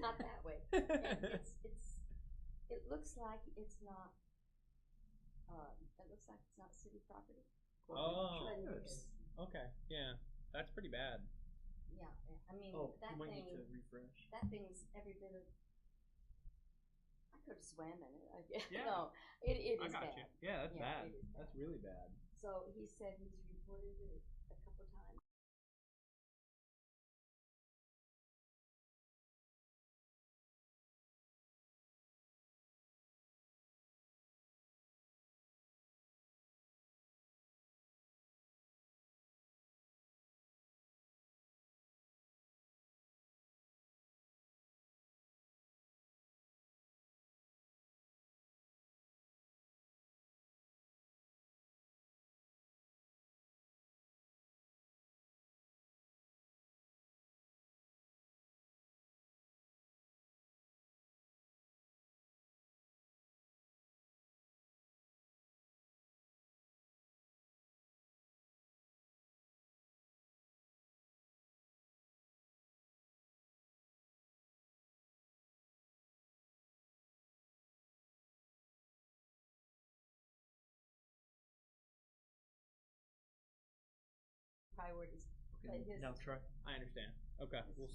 not that way. And it looks like it's not, it looks like it's not city property. Oh, But it is. okay, yeah, that's pretty bad. Yeah, I mean, Oh, that you might thing, need to refresh. that thing's every bit of, I could have swam in it, I guess. Yeah. No, it is I got bad. you. Yeah, that's Yeah, bad. it is That's bad. really bad. So he said he's reported it a couple times. Priorities. But Okay, his, now try. I understand. Okay, we'll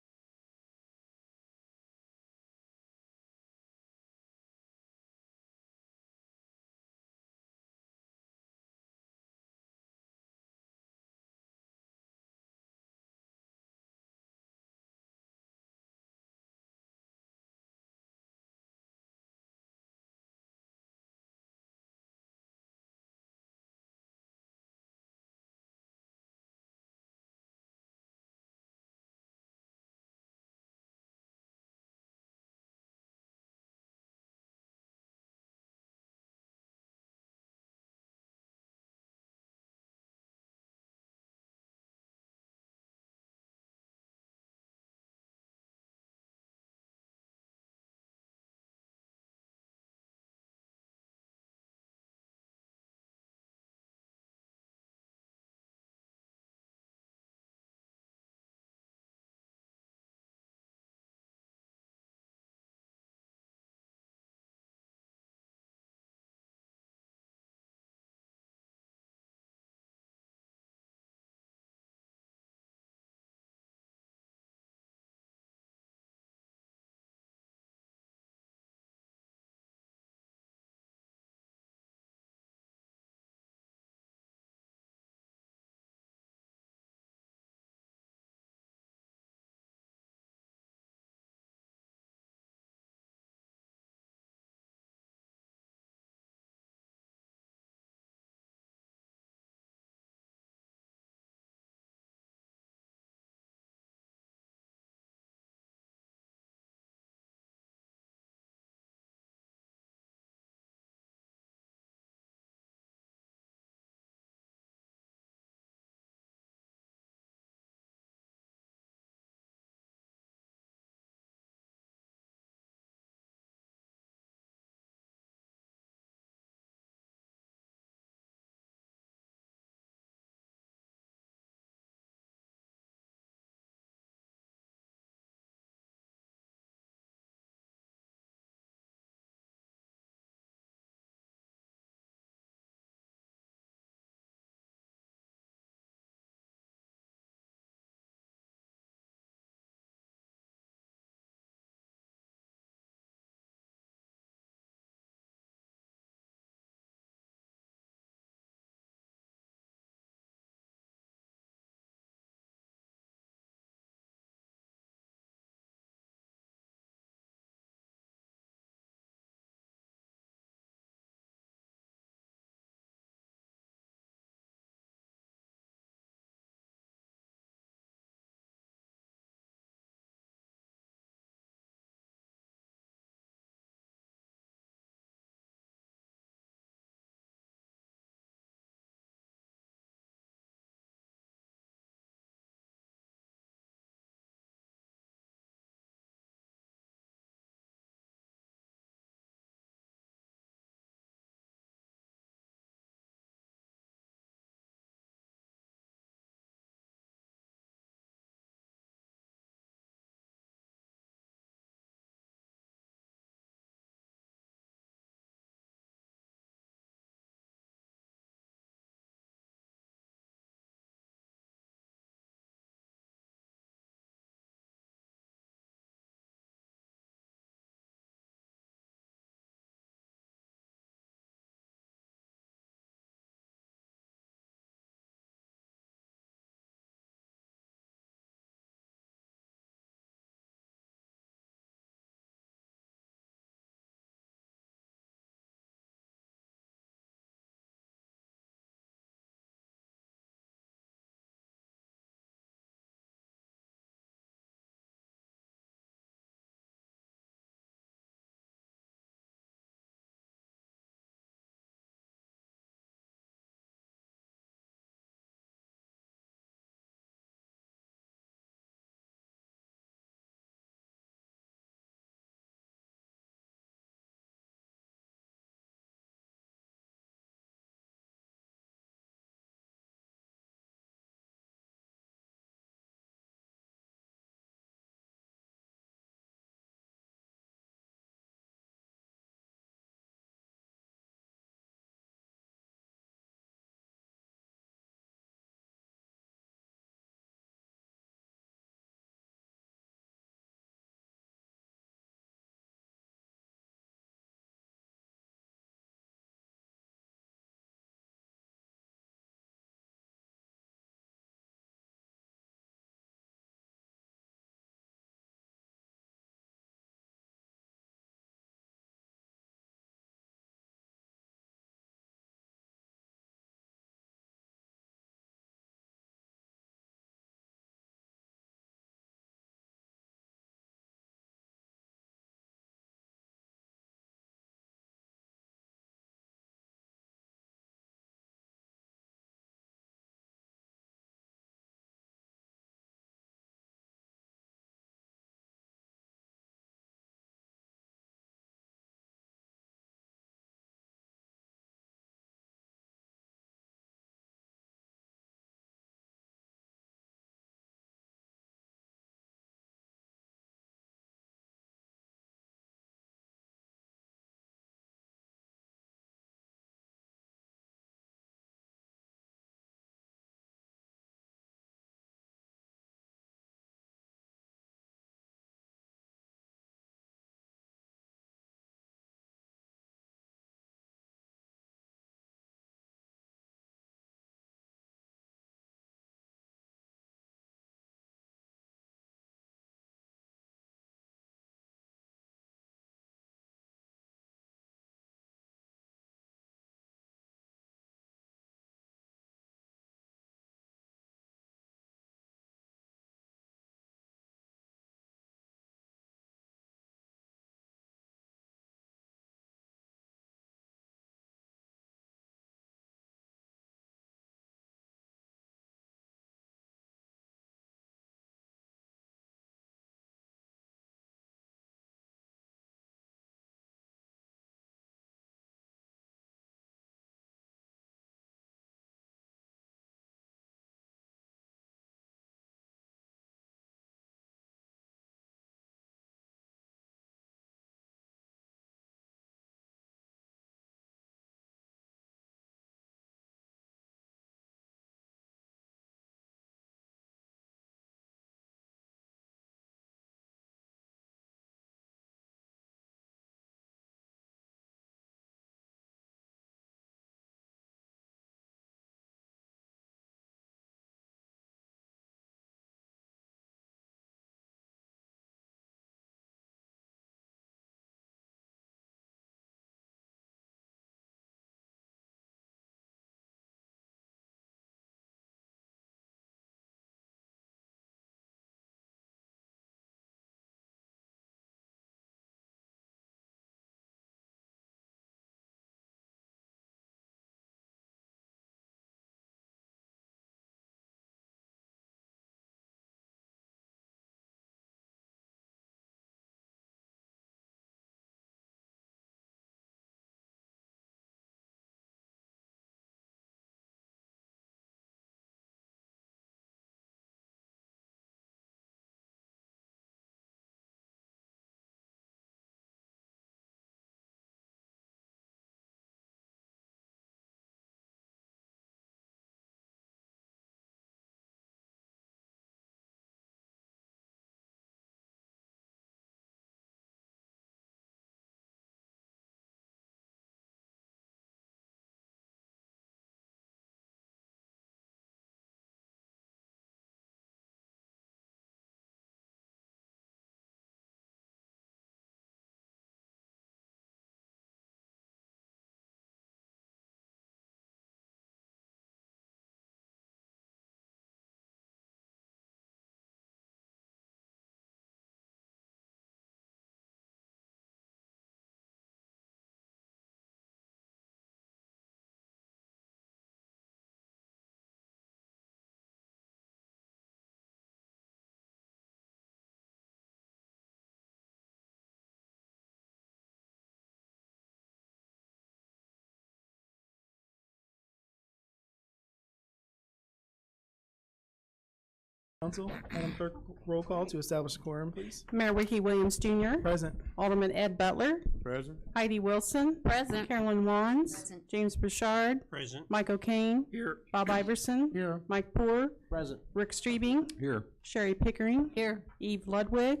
Council. Madam Clerk, roll call to establish a quorum, please. Mayor Ricky Williams Jr., Present. Alderman Ed Butler, Present. Heidi Wilson, Present. Carolyn Wands, Present. James Bouchard, Present. Mike O'Kane, Here. Bob Iverson, Here. Mike Poor, Present. Rick Streebing, Here. Sherry Pickering, Here. Eve Ludwig,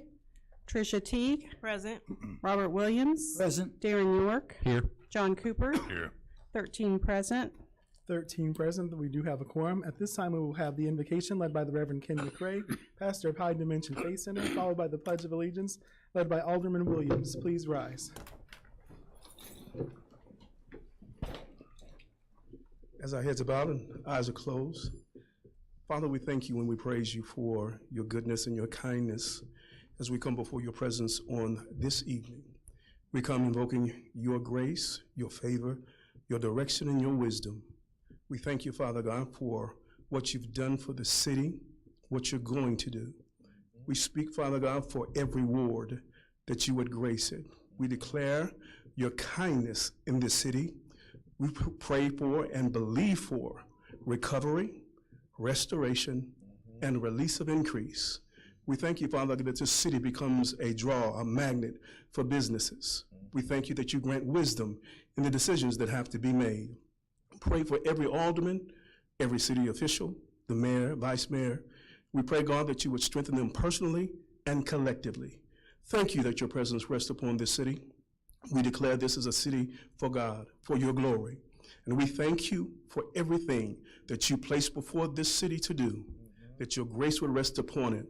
Tricia Teague, Present. Robert Williams, Present. Darren York, Here. John Cooper, Here. 13 present. 13 present. We do have a quorum. At this time, we will have the invocation led by the Reverend Ken McCrae, pastor of High Dimension Faith Center, followed by the Pledge of Allegiance, led by Alderman Williams. Please rise. As our heads are bowed and eyes are closed, Father, we thank you and we praise you for your goodness and your kindness as we come before your presence on this evening. We come invoking your grace, your favor, your direction, and your wisdom. We thank you, Father God, for what you've done for the city, what you're going to do. We speak, Father God, for every ward that you would grace it. We declare your kindness in this city. We pray for and believe for recovery, restoration, and release of increase. We thank you, Father, that this city becomes a draw, a magnet for businesses. We thank you that you grant wisdom in the decisions that have to be made. Pray for every alderman, every city official, the mayor, vice mayor. We pray, God, that you would strengthen them personally and collectively. Thank you that your presence rests upon this city. We declare this is a city for God, for your glory. And we thank you for everything that you placed before this city to do, that your grace would rest upon it,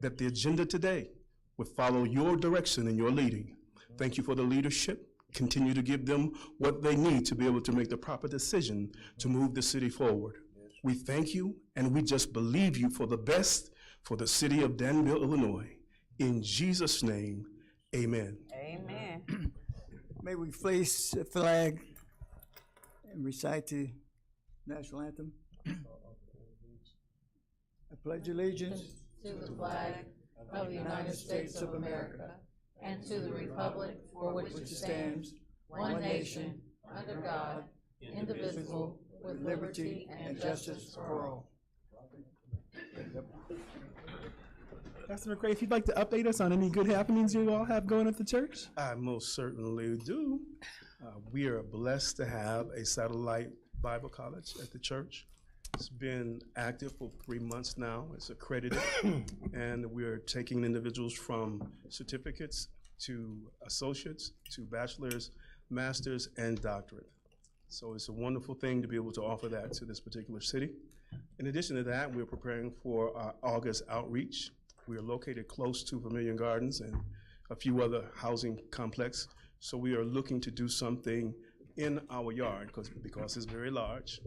that the agenda today would follow your direction and your leading. Thank you for the leadership. Continue to give them what they need to be able to make the proper decision to move the city forward. We thank you and we just believe you for the best for the city of Danville, Illinois. In Jesus' name, amen. Amen. May we place the flag and recite the national anthem. I pledge allegiance to the flag of the United States of America and to the republic for which it stands, one nation, under God, indivisible, with liberty and justice for all. Pastor McCrae, if you'd like to update us on any good happenings you all have going at the church. I most certainly do. We are blessed to have a satellite Bible college at the church. It's been active for 3 months now. It's accredited, and we're taking individuals from certificates to associates to bachelor's, master's, and doctorate. So it's a wonderful thing to be able to offer that to this particular city. In addition to that, we're preparing for our August outreach. We are located close to Vermilion Gardens and a few other housing complexes. So we are looking to do something in our yard because it's very large.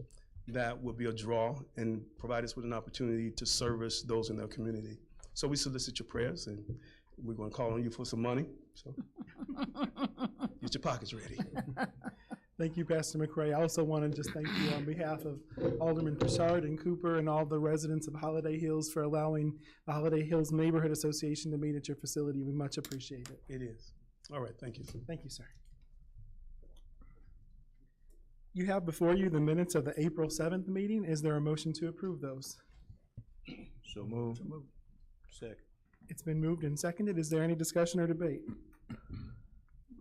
That will be a draw and provide us with an opportunity to service those in their community. So we solicit your prayers, and we're going to call on you for some money. So get your pockets ready. Thank you, Pastor McCrae. I also want to just thank you on behalf of Alderman Bouchard and Cooper and all the residents of Holiday Hills for allowing the Holiday Hills Neighborhood Association to meet at your facility. We much appreciate it. It is. All right, thank you. Thank you, sir. You have before you the minutes of the April 7th meeting. Is there a motion to approve those? So moved. Second. It's been moved and seconded. Is there any discussion or debate?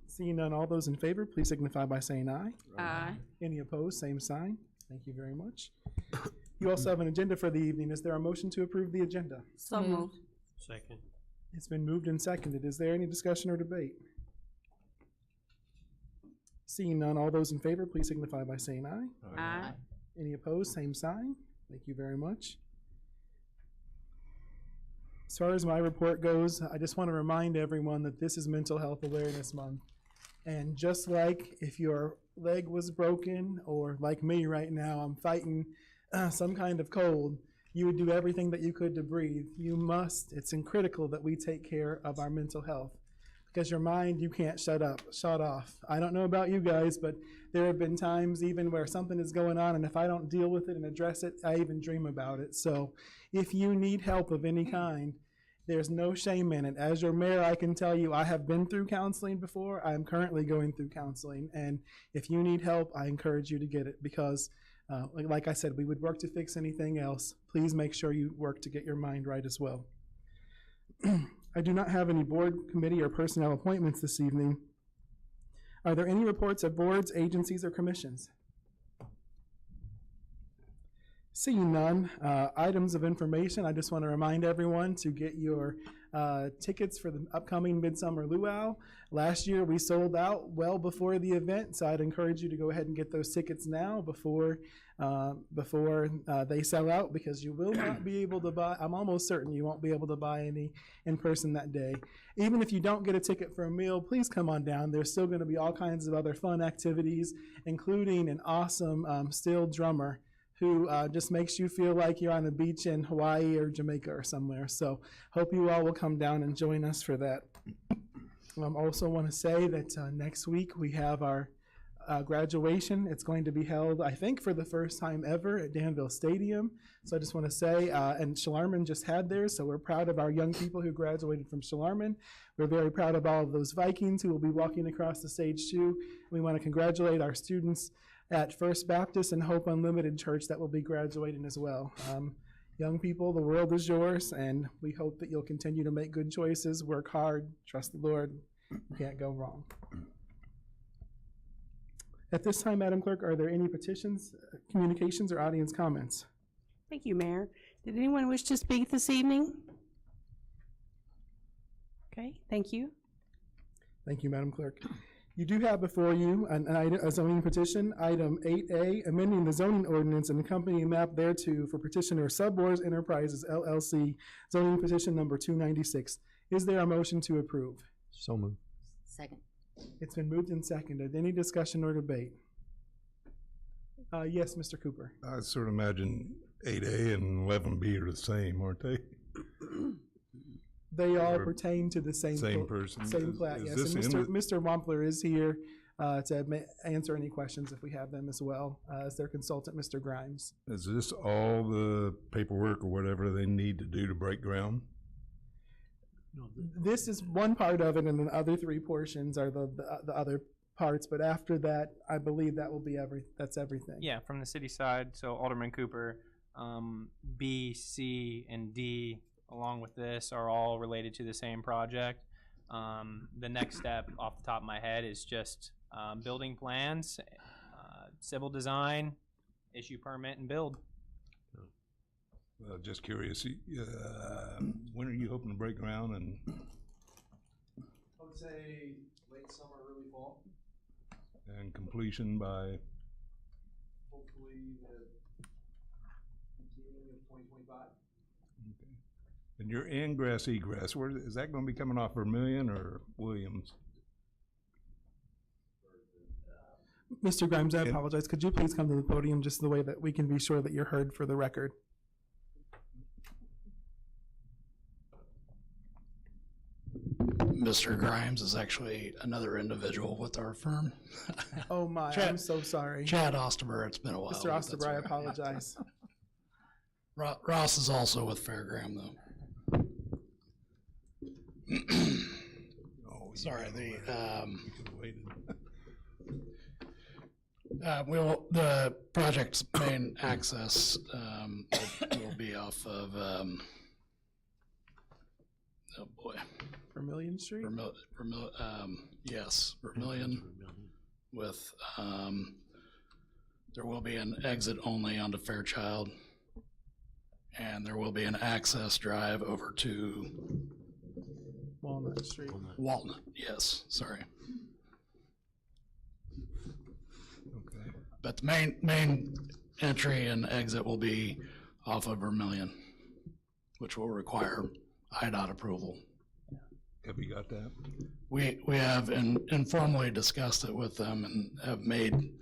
Seeing none, all those in favor, please signify by saying aye. Aye. Any opposed, same sign. Thank you very much. You also have an agenda for the evening. Is there a motion to approve the agenda? So moved. Second. It's been moved and seconded. Is there any discussion or debate? Seeing none, all those in favor, please signify by saying aye. Aye. Any opposed, same sign. Thank you very much. As far as my report goes, I just want to remind everyone that this is Mental Health Awareness Month. And just like if your leg was broken, or like me right now, I'm fighting some kind of cold, you would do everything that you could to breathe. You must, it's critical that we take care of our mental health. Because your mind, you can't shut off. I don't know about you guys, but there have been times even where something is going on, and if I don't deal with it and address it, I even dream about it. So if you need help of any kind, there's no shame in it. As your mayor, I can tell you I have been through counseling before. I am currently going through counseling. And if you need help, I encourage you to get it, because like I said, we would work to fix anything else. Please make sure you work to get your mind right as well. I do not have any board, committee, or personnel appointments this evening. Are there any reports of boards, agencies, or commissions? Seeing none, items of information, I just want to remind everyone to get your tickets for the upcoming Midsummer Luau. Last year we sold out well before the event, so I'd encourage you to go ahead and get those tickets now before they sell out, because you will not be able to buy, I'm almost certain you won't be able to buy any in person that day. Even if you don't get a ticket for a meal, please come on down. There's still going to be all kinds of other fun activities, including an awesome steel drummer who just makes you feel like you're on a beach in Hawaii or Jamaica or somewhere. So hope you all will come down and join us for that. Also want to say that next week we have our graduation. It's going to be held, I think, for the first time ever at Danville Stadium. So I just want to say, and Shalarman just had theirs, so we're proud of our young people who graduated from Shalarman. We're very proud of all of those Vikings who will be walking across the stage too. We want to congratulate our students at First Baptist and Hope Unlimited Church that will be graduating as well. Young people, the world is yours, and we hope that you'll continue to make good choices, work hard, trust the Lord. You can't go wrong. At this time, Madam Clerk, are there any petitions, communications, or audience comments? Thank you, Mayor. Did anyone wish to speak this evening? Okay, thank you. Thank you, Madam Clerk. You do have before you a zoning petition, item 8A, amending the zoning ordinance and accompanying map thereto for petitioner Subwars Enterprises LLC, zoning petition number 296. Is there a motion to approve? So moved. Second. It's been moved and seconded. Any discussion or debate? Yes, Mr. Cooper. I sort of imagine 8A and 11B are the same, aren't they? They all Or pertain to the same person. Same plat, yes. Is And this in Mr. Wampler is here to answer any questions if we have them as well, as their consultant, Mr. Grimes. Is this all the paperwork or whatever they need to do to break ground? This is one part of it, and the other three portions are the other parts. But after that, I believe that will be that's everything. Yeah, from the city side, so Alderman Cooper, B, C, and D, along with this, are all related to the same project. The next step off the top of my head is just building plans, civil design, issue permit, and build. Just curious, when are you hoping to break ground? And I would say late summer, early fall. And completion by? Hopefully the beginning of 2025. Okay. And your ingress, egress, where is that going to be coming off Vermillion or Williams? Mr. Grimes, I apologize. Could you please come to the podium just the way that we can be sure that you're heard for the record? Mr. Grimes is actually another individual with our firm. Oh my, I'm so sorry. Chad Osterber, it's been a while. Mr. Osterber, I apologize. Ross is also with Fairgram, though. Sorry, the project's main access will be off of, oh boy. Vermillion Street? Yes, Vermillion with, there will be an exit only onto Fairchild, and there will be an access drive over to Walnut Street. Walnut, yes, sorry. Okay. But the main entry and exit will be off of Vermillion, which will require IDOT approval. Have you got that? We have informally discussed it with them and have made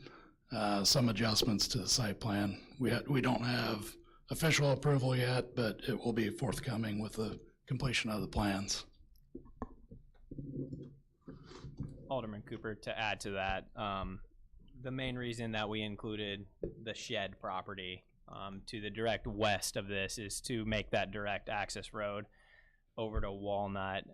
some adjustments to the site plan. We don't have official approval yet, but it will be forthcoming with the completion of the plans. Alderman Cooper, to add to that, the main reason that we included the shed property to the direct west of this is to make that direct access road over to Walnut.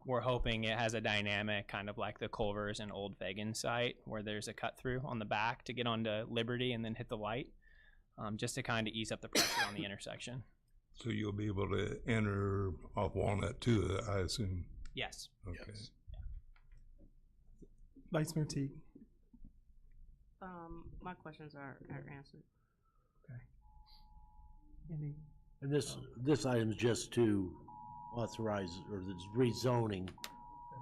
We're hoping it has a dynamic kind of like the Culvers and Old Fagan site where there's a cut through on the back to get onto Liberty and then hit the light. just to kind of ease up the pressure on the intersection. So you'll be able to enter off Walnut too, I assume? Yes. Okay. Yes. Vice Mayor Teague. My questions are answered. Any? And this item is just to authorize, or this rezoning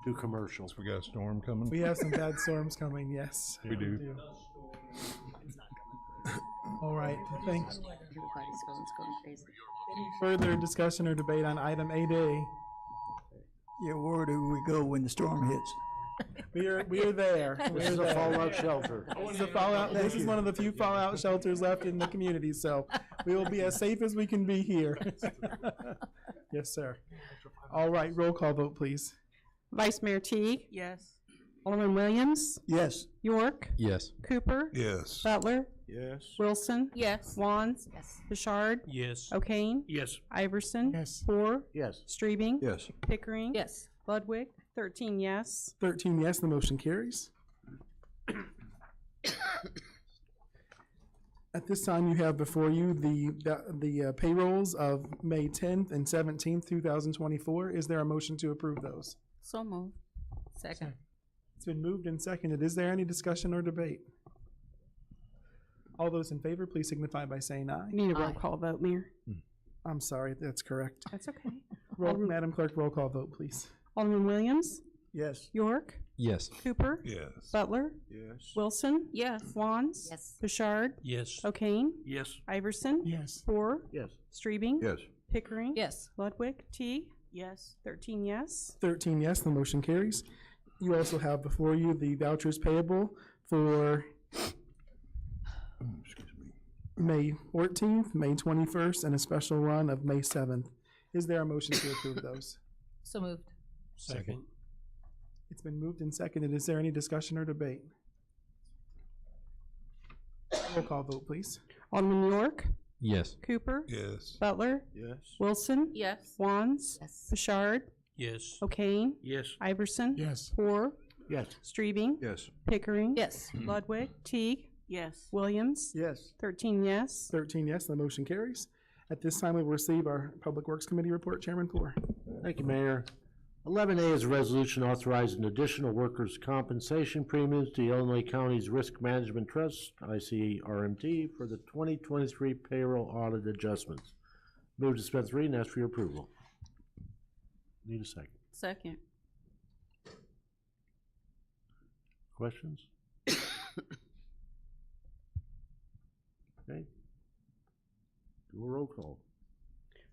to commercial. We got a storm coming? We have some bad storms coming, yes. We do. All right, thanks. Everybody's going crazy. Any further discussion or debate on item 8A? Yeah, where do we go when the storm hits? We are there. This is a fallout shelter. This is one of the few fallout shelters left in the community, so we will be as safe as we can be here. Yes, sir. All right, roll call vote, please. Vice Mayor Teague, Yes. Alderman Williams, Yes. York, Yes. Cooper, Yes. Butler, Yes. Wilson, Yes. Wands, Yes. Bouchard, Yes. O'Kane, Yes. Iverson, Yes. Poor, Yes. Streebing, Yes. Pickering, Yes. Ludwig, 13 yes. 13 yes, the motion carries. At this time, you have before you the payrolls of May 10th and 17th, 2024. Is there a motion to approve those? So moved. Second. It's been moved and seconded. Is there any discussion or debate? All those in favor, please signify by saying aye. Need a roll Aye. call vote, Mayor. I'm sorry, that's correct. That's okay. Madam Clerk, roll call vote, please. Alderman Williams, Yes. York, Yes. Cooper, Yes. Butler, Yes. Wilson, Yes. Wands, Yes. Bouchard, Yes. O'Kane, Yes. Iverson, Yes. Poor, Yes. Streebing, Yes. Pickering, Yes. Ludwig, Teague, Yes. 13 yes. 13 yes, the motion carries. You also have before you the vouchers payable for Excuse me. May 14th, May 21st, and a special run of May 7th. Is there a motion to approve those? So moved. Second. It's been moved and seconded. Is there any discussion or debate? Roll call vote, please. Alderman York, Yes. Cooper, Yes. Butler, Yes. Wilson, Yes. Wands, Yes. Bouchard, Yes. O'Kane, Yes. Iverson, Yes. Poor, Yes. Streebing, Yes. Pickering, Yes. Ludwig, Teague, Yes. Williams, Yes. 13 yes. 13 yes, the motion carries. At this time, we will receive our Public Works Committee report. Chairman Poor. Thank you, Mayor. 11A is a resolution authorizing additional workers' compensation premiums to the Illinois County's Risk Management Trust, ICRMT, for the 2023 payroll audit adjustments. Move to dispense reading and ask for your approval. Need a second. Second. Questions? Okay. Do a roll call.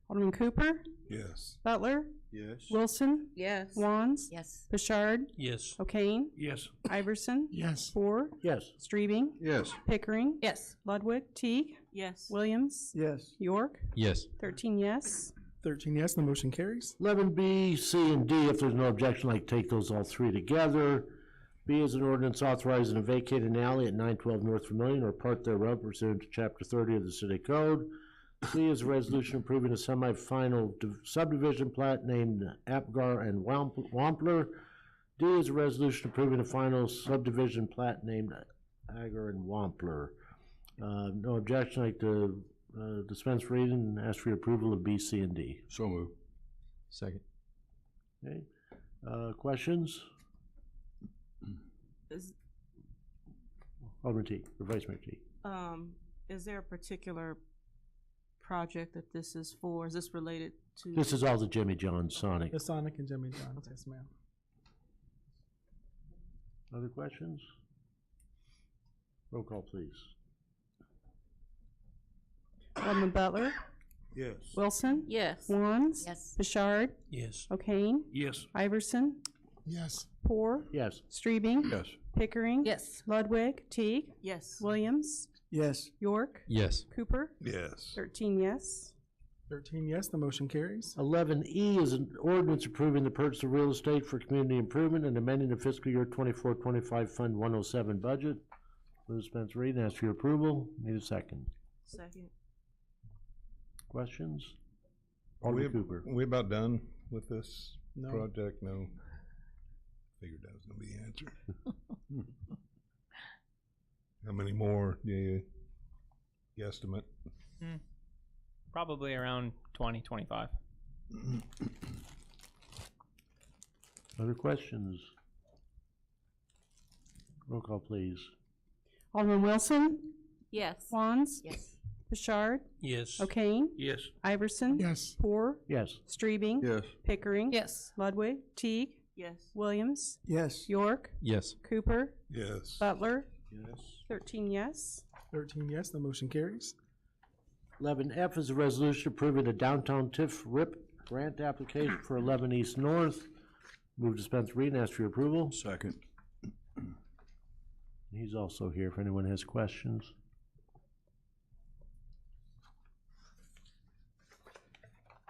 Alderman Cooper, Yes. Butler, Yes. Wilson, Yes. Wands, Yes. Bouchard, Yes. O'Kane, Yes. Iverson, Yes. Poor, Yes. Streebing, Yes. Pickering, Yes. Ludwig, Teague, Yes. Williams, Yes. York, Yes. 13 yes. 13 yes, the motion carries. 11B, C, and D, if there's no objection, I'd like to take those all three together. B is an ordinance authorizing a vacated alley at 912 North Vermillion or part thereof pursuant to Chapter 30 of the City Code. C is a resolution approving a semi-final subdivision plat named Apgar and Wampler. D is a resolution approving a final subdivision plat named Agar and Wampler. No objection, I'd like to dispense reading and ask for your approval of B, C, and D. So moved. Second. Okay, questions? Is, Alderman T, or Vice Mayor T. is there a particular project that this is for? Is this related to? This is all the Jimmy John Sonic. The Sonic and Jimmy John's, yes, ma'am. Other questions? Roll call, please. Alderman Butler, Yes. Wilson, Yes. Wands, Yes. Bouchard, Yes. O'Kane, Yes. Iverson, Yes. Poor, Yes. Streebing, Yes. Pickering, Yes. Ludwig, Teague, Yes. Williams, Yes. York, Yes. Cooper, Yes. 13 yes. 13 yes, the motion carries. 11E is an ordinance approving the purchase of real estate for community improvement and amending the fiscal year 24-25 Fund 107 budget. Move to dispense reading, ask for your approval. Need a second. Second. Questions? Are we, Alderman Cooper. we about done with this No. project? No. Figured that was gonna be the answer. How many more do you guesstimate? Probably around 20, 25. Other questions? Roll call, please. Alderman Wilson, Yes. Wands, Yes. Bouchard, Yes. O'Kane, Yes. Iverson, Yes. Poor, Yes. Streebing, Yes. Pickering, Yes. Ludwig, Teague, Yes. Williams, Yes. York, Yes. Cooper, Yes. Butler, Yes. 13 yes. 13 yes, the motion carries. 11F is a resolution approving a downtown TIF RIP grant application for 11 East North. Move to dispense reading, ask for your approval. Second. He's also here if anyone has questions.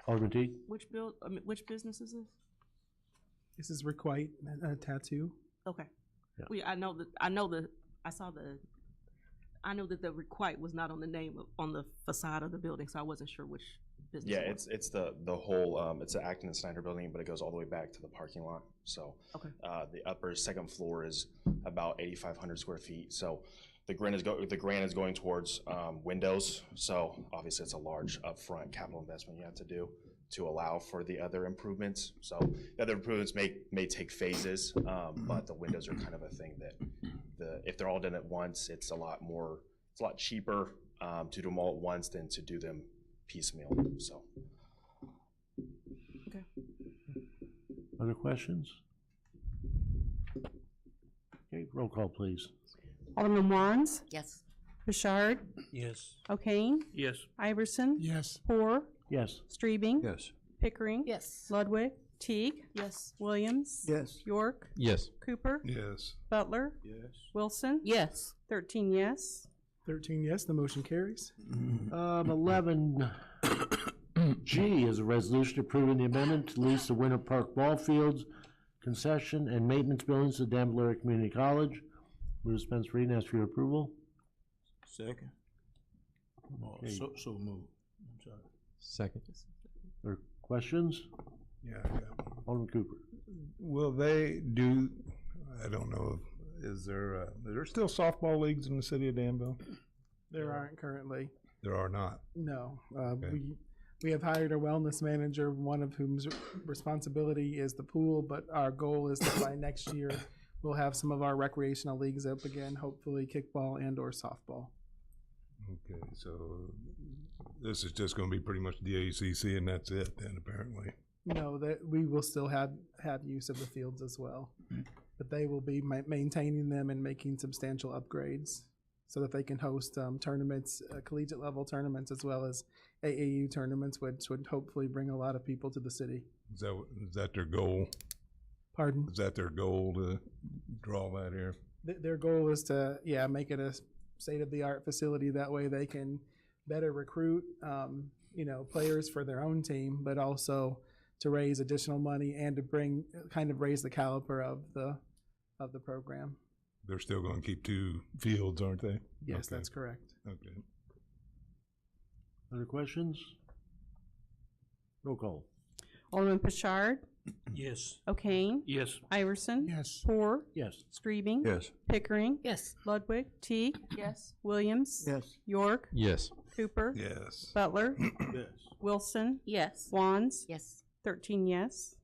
Alderman Teague? Which business is this? This is Requite Tattoo. Okay. Yeah. Well, I know that the requite was not on the name on the facade of the building, so I wasn't sure which business. Yeah, it was. it's the whole, it's the Acton and Snyder building, but it goes all the way back to the parking lot. So Okay. the upper second floor is about 8,500 square feet. So the grant is going towards windows. So obviously it's a large upfront capital investment you have to do to allow for the other improvements. So the other improvements may take phases, but the windows are kind of a thing that if they're all done at once, it's a lot cheaper to do them all at once than to do them piecemeal. So. Okay. Other questions? Okay, roll call, please. Alderman Wands, Yes. Bouchard, Yes. O'Kane, Yes. Iverson, Yes. Poor, Yes. Streebing, Yes. Pickering, Yes. Ludwig, Teague, Yes. Williams, Yes. York, Yes. Cooper, Yes. Butler, Yes. Wilson, Yes. 13 yes. 13 yes, the motion carries. 11G is a resolution approving the amendment to lease the Winter Park ball fields, concession, and maintenance buildings to Danville Area Community College. Move to dispense reading, ask for your approval. Second. Okay. So move. I'm sorry. Second. Or questions? Yeah. Alderman Cooper. Will they do, I don't know, is there still softball leagues in the city of Danville? There aren't currently. There are not. No. Okay. We have hired a wellness manager, one of whom's responsibility is the pool, but our goal is that by next year, we'll have some of our recreational leagues up again, hopefully kickball and or softball. Okay, so this is just gonna be pretty much the ACC and that's it then, apparently. No, that we will still have use of the fields as well, but they will be maintaining them and making substantial upgrades so that they can host tournaments, collegiate level tournaments, as well as AAU tournaments, which would hopefully bring a lot of people to the city. Is that their goal? Pardon? Is that their goal to draw that here? Their goal is to, make it a state-of-the-art facility. That way they can better recruit, players for their own team, but also to raise additional money and to raise the caliber of the program. They're still gonna keep 2 fields, aren't they? Yes, Okay. that's correct. Okay. Other questions? Roll call. Alderman Bouchard, Yes. O'Kane, Yes. Iverson, Yes. Poor, Yes. Streebing, Yes. Pickering, Yes. Ludwig, Teague, Yes. Williams, Yes. York, Yes. Cooper, Yes. Butler, Yes. Wilson, Yes. Wands, Yes. 13 yes.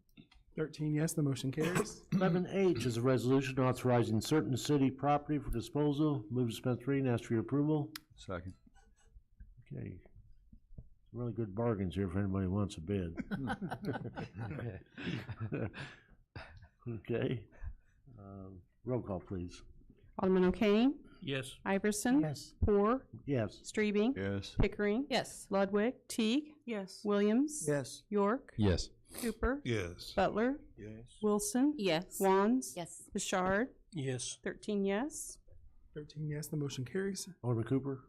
13 yes, the motion carries. 11H is a resolution authorizing certain city property for disposal. Move to dispense reading, ask for your approval. Second. Okay. Really good bargains here if anybody wants a bid. Okay. Roll call, please. Alderman O'Kane, Yes. Iverson, Yes. Poor, Yes. Streebing, Yes. Pickering, Yes. Ludwig, Teague, Yes. Williams, Yes. York, Yes. Cooper, Yes. Butler, Yes. Wilson, Yes. Wands, Yes. Bouchard, Yes. 13 yes. 13 yes, the motion carries. Alderman Cooper?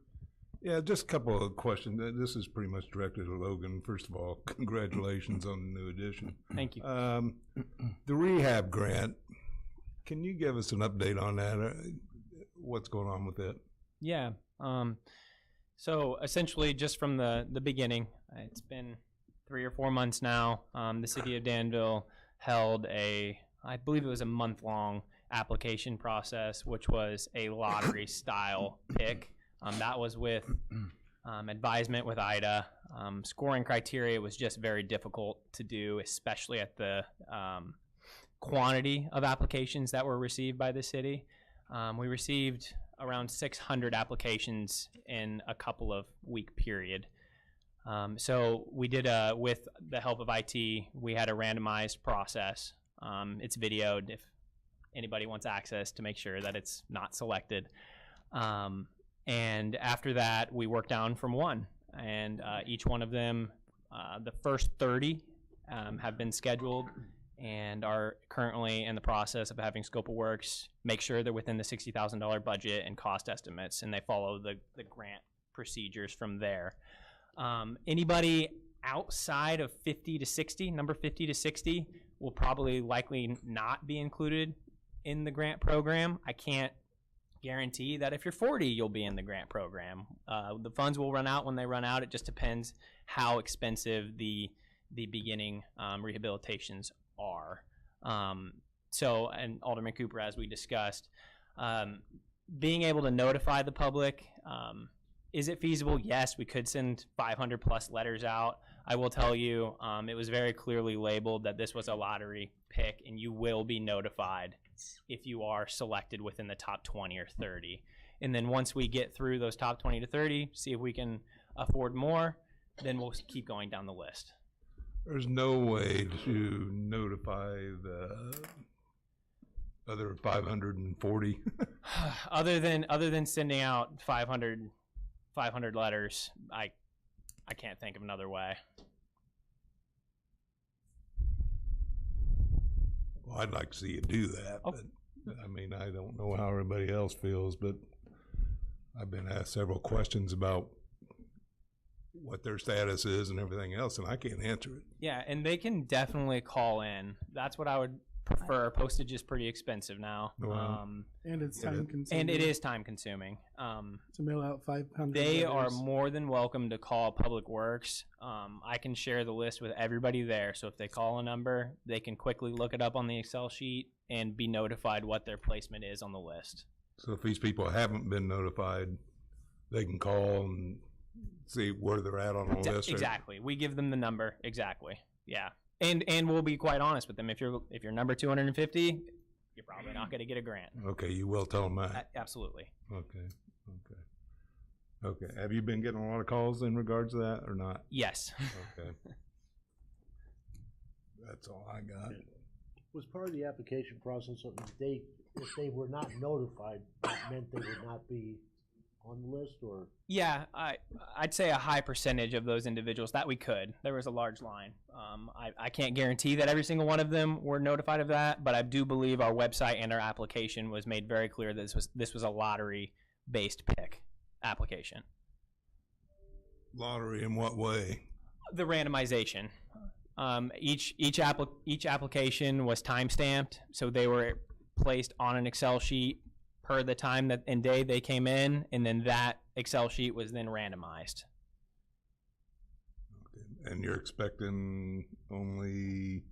Yeah, just a couple of questions. This is pretty much directed to Logan. First of all, congratulations on the new addition. Thank you. The rehab grant, can you give us an update on that? What's going on with it? Yeah. So essentially, just from the beginning, it's been 3 or 4 months now. The city of Danville held I believe it was a month-long application process, which was a lottery-style pick. That was with advisement with IDA. Scoring criteria was just very difficult to do, especially at the quantity of applications that were received by the city. We received around 600 applications in a couple of week period. So we did, with the help of IT, we had a randomized process. It's videoed if anybody wants access to make sure that it's not selected. And after that, we worked down from one. And each one of them, the first 30 have been scheduled and are currently in the process of having scope of works, make sure they're within the $60,000 budget and cost estimates, and they follow the grant procedures from there. Anybody outside of 50 to 60, number 50 to 60, will probably likely not be included in the grant program. I can't guarantee that if you're 40, you'll be in the grant program. The funds will run out when they run out. It just depends how expensive the beginning rehabilitations are. So, and Alderman Cooper, as we discussed, being able to notify the public, is it feasible? Yes, we could send 500 plus letters out. I will tell you, it was very clearly labeled that this was a lottery pick, and you will be notified if you are selected within the top 20 or 30. And then once we get through those top 20 to 30, see if we can afford more, then we'll keep going down the list. There's no way to notify the other 540. Other than sending out 500 letters, I can't think of another way. Well, I'd like to see you do that, but I mean, I don't know how everybody else feels, but I've been asked several questions about what their status is and everything else, and I can't answer it. Yeah, and they can definitely call in. That's what I would prefer. Postage is pretty expensive now. Wow. And it's time consuming. And it is time consuming. To mail out 500 They are letters. more than welcome to call Public Works. I can share the list with everybody there. So if they call a number, they can quickly look it up on the Excel sheet and be notified what their placement is on the list. So if these people haven't been notified, they can call and see where they're at on the list. Exactly. We give them the number. Exactly. Yeah. And we'll be quite honest with them. If you're number 250, you're probably not going to get a grant. Okay, you will tell them that. Absolutely. Okay. Have you been getting a lot of calls in regards to that or not? Yes. Okay. That's all I got. Was part of the application process, if they were not notified, that meant they would not be on the list, or? Yeah, I'd say a high percentage of those individuals that we could. There was a large line. I can't guarantee that every single one of them were notified of that, but I do believe our website and our application was made very clear that this was a lottery-based pick application. Lottery in what way? The randomization. Each application was time-stamped, so they were placed on an Excel sheet per the time that and day they came in, and then that Excel sheet was then randomized. Okay. And you're expecting only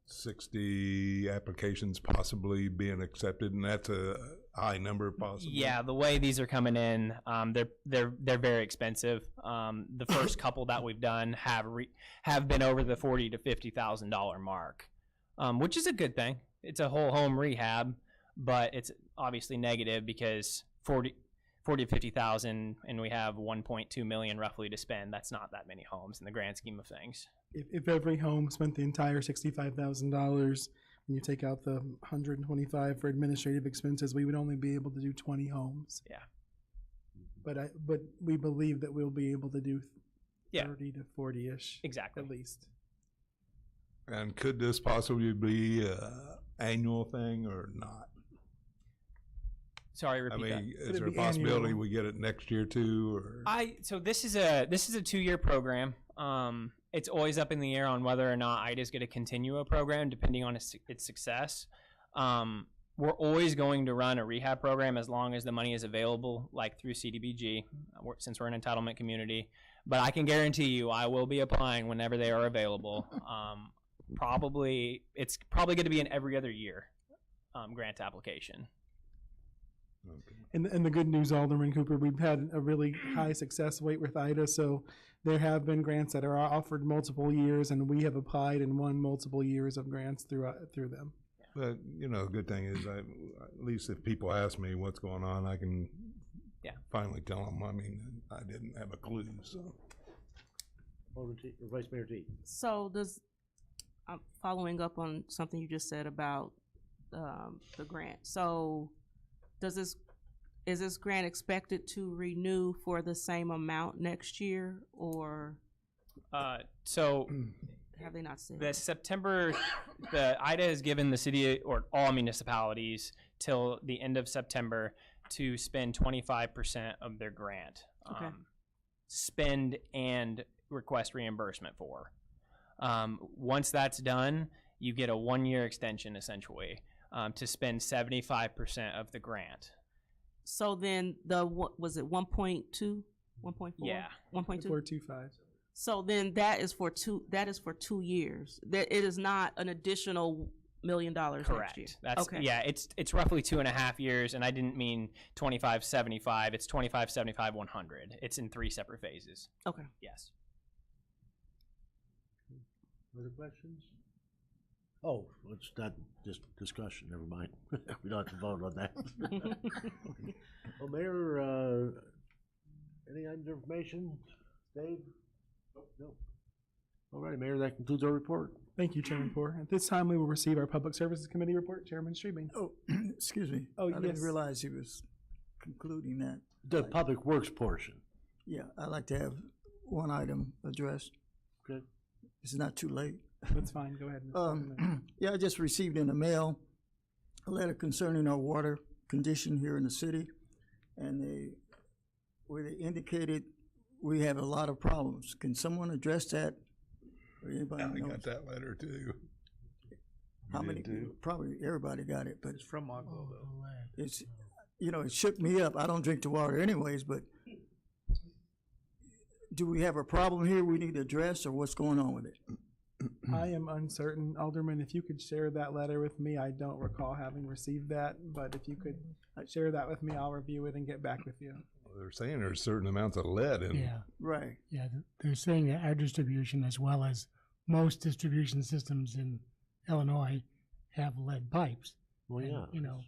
60 applications possibly being accepted, and that's a high number possibly? Yeah, the way these are coming in, they're very expensive. The first couple that we've done have been over the $40,000 to $50,000 mark, which is a good thing. It's a whole home rehab, but it's obviously negative because 40 to 50,000, and we have 1.2 million roughly to spend. That's not that many homes in the grand scheme of things. If every home spent the entire $65,000, and you take out the $125 for administrative expenses, we would only be able to do 20 homes. Yeah. But we believe that we'll be able to do 30 to 40-ish. Exactly. At least. And could this possibly be an annual thing or not? Sorry, repeat that. I mean, is there a possibility we get it next year too? Or? So this is a 2-year program. It's always up in the air on whether or not IDA is going to continue a program depending on its success. We're always going to run a rehab program as long as the money is available, like through CDBG, since we're an entitlement community. But I can guarantee you I will be applying whenever they are available. It's probably going to be an every other year grant application. Okay. And the good news, Alderman Cooper, we've had a really high success rate with IDA, so there have been grants that are offered multiple years, and we have applied and won multiple years of grants through them. But, you know, the good thing is, at least if people ask me what's going on, I can finally tell them. I mean, I didn't have a clue, so. Vice Mayor T. So I'm following up on something you just said about the grant. So is this grant expected to renew for the same amount next year, or So have they not said? the September, the IDA has given the city or all municipalities till the end of September to spend 25% of their grant. Okay. Spend and request reimbursement for. Once that's done, you get a 1-year extension essentially to spend 75% of the grant. So then was it 1.2, 1.4? Yeah. 1.2. 425. So then that is for 2 years. That it is not an additional $1 million Correct. next year. That's okay. Yeah, it's roughly 2.5 years, and I didn't mean 25, 75. It's 25, 75, 100. It's in 3 separate phases. Okay. Yes. Other questions? Oh, it's not just discussion, never mind. We don't have to vote on that. Well, Mayor, any other information? Dave? Nope. All right, Mayor, that concludes our report. Thank you, Chairman Poor. At this time, we will receive our Public Services Committee report. Chairman Streaming. Oh, excuse me. Oh, I didn't yes. realize he was concluding that. The Public Works portion. Yeah, I'd like to have one item addressed. Good. It's not too late. That's fine. Go ahead. Mr. Alderman. Yeah, I just received in the mail a letter concerning our water condition here in the city, and where they indicated we have a lot of problems. Can someone address that? Or anybody I knows? got that letter too. How You many? did too? Probably everybody got it, but It's from Aglo, though. it's, you know, it shook me up. I don't drink the water anyways, but do we have a problem here we need to address, or what's going on with it? I am uncertain, Alderman. If you could share that letter with me, I don't recall having received that, but if you could share that with me, I'll review it and get back with you. They're saying there's certain amounts of lead in. Yeah, Right. yeah, they're saying that our distribution, as well as most distribution systems in Illinois, have lead pipes. Well, And, yeah. you know,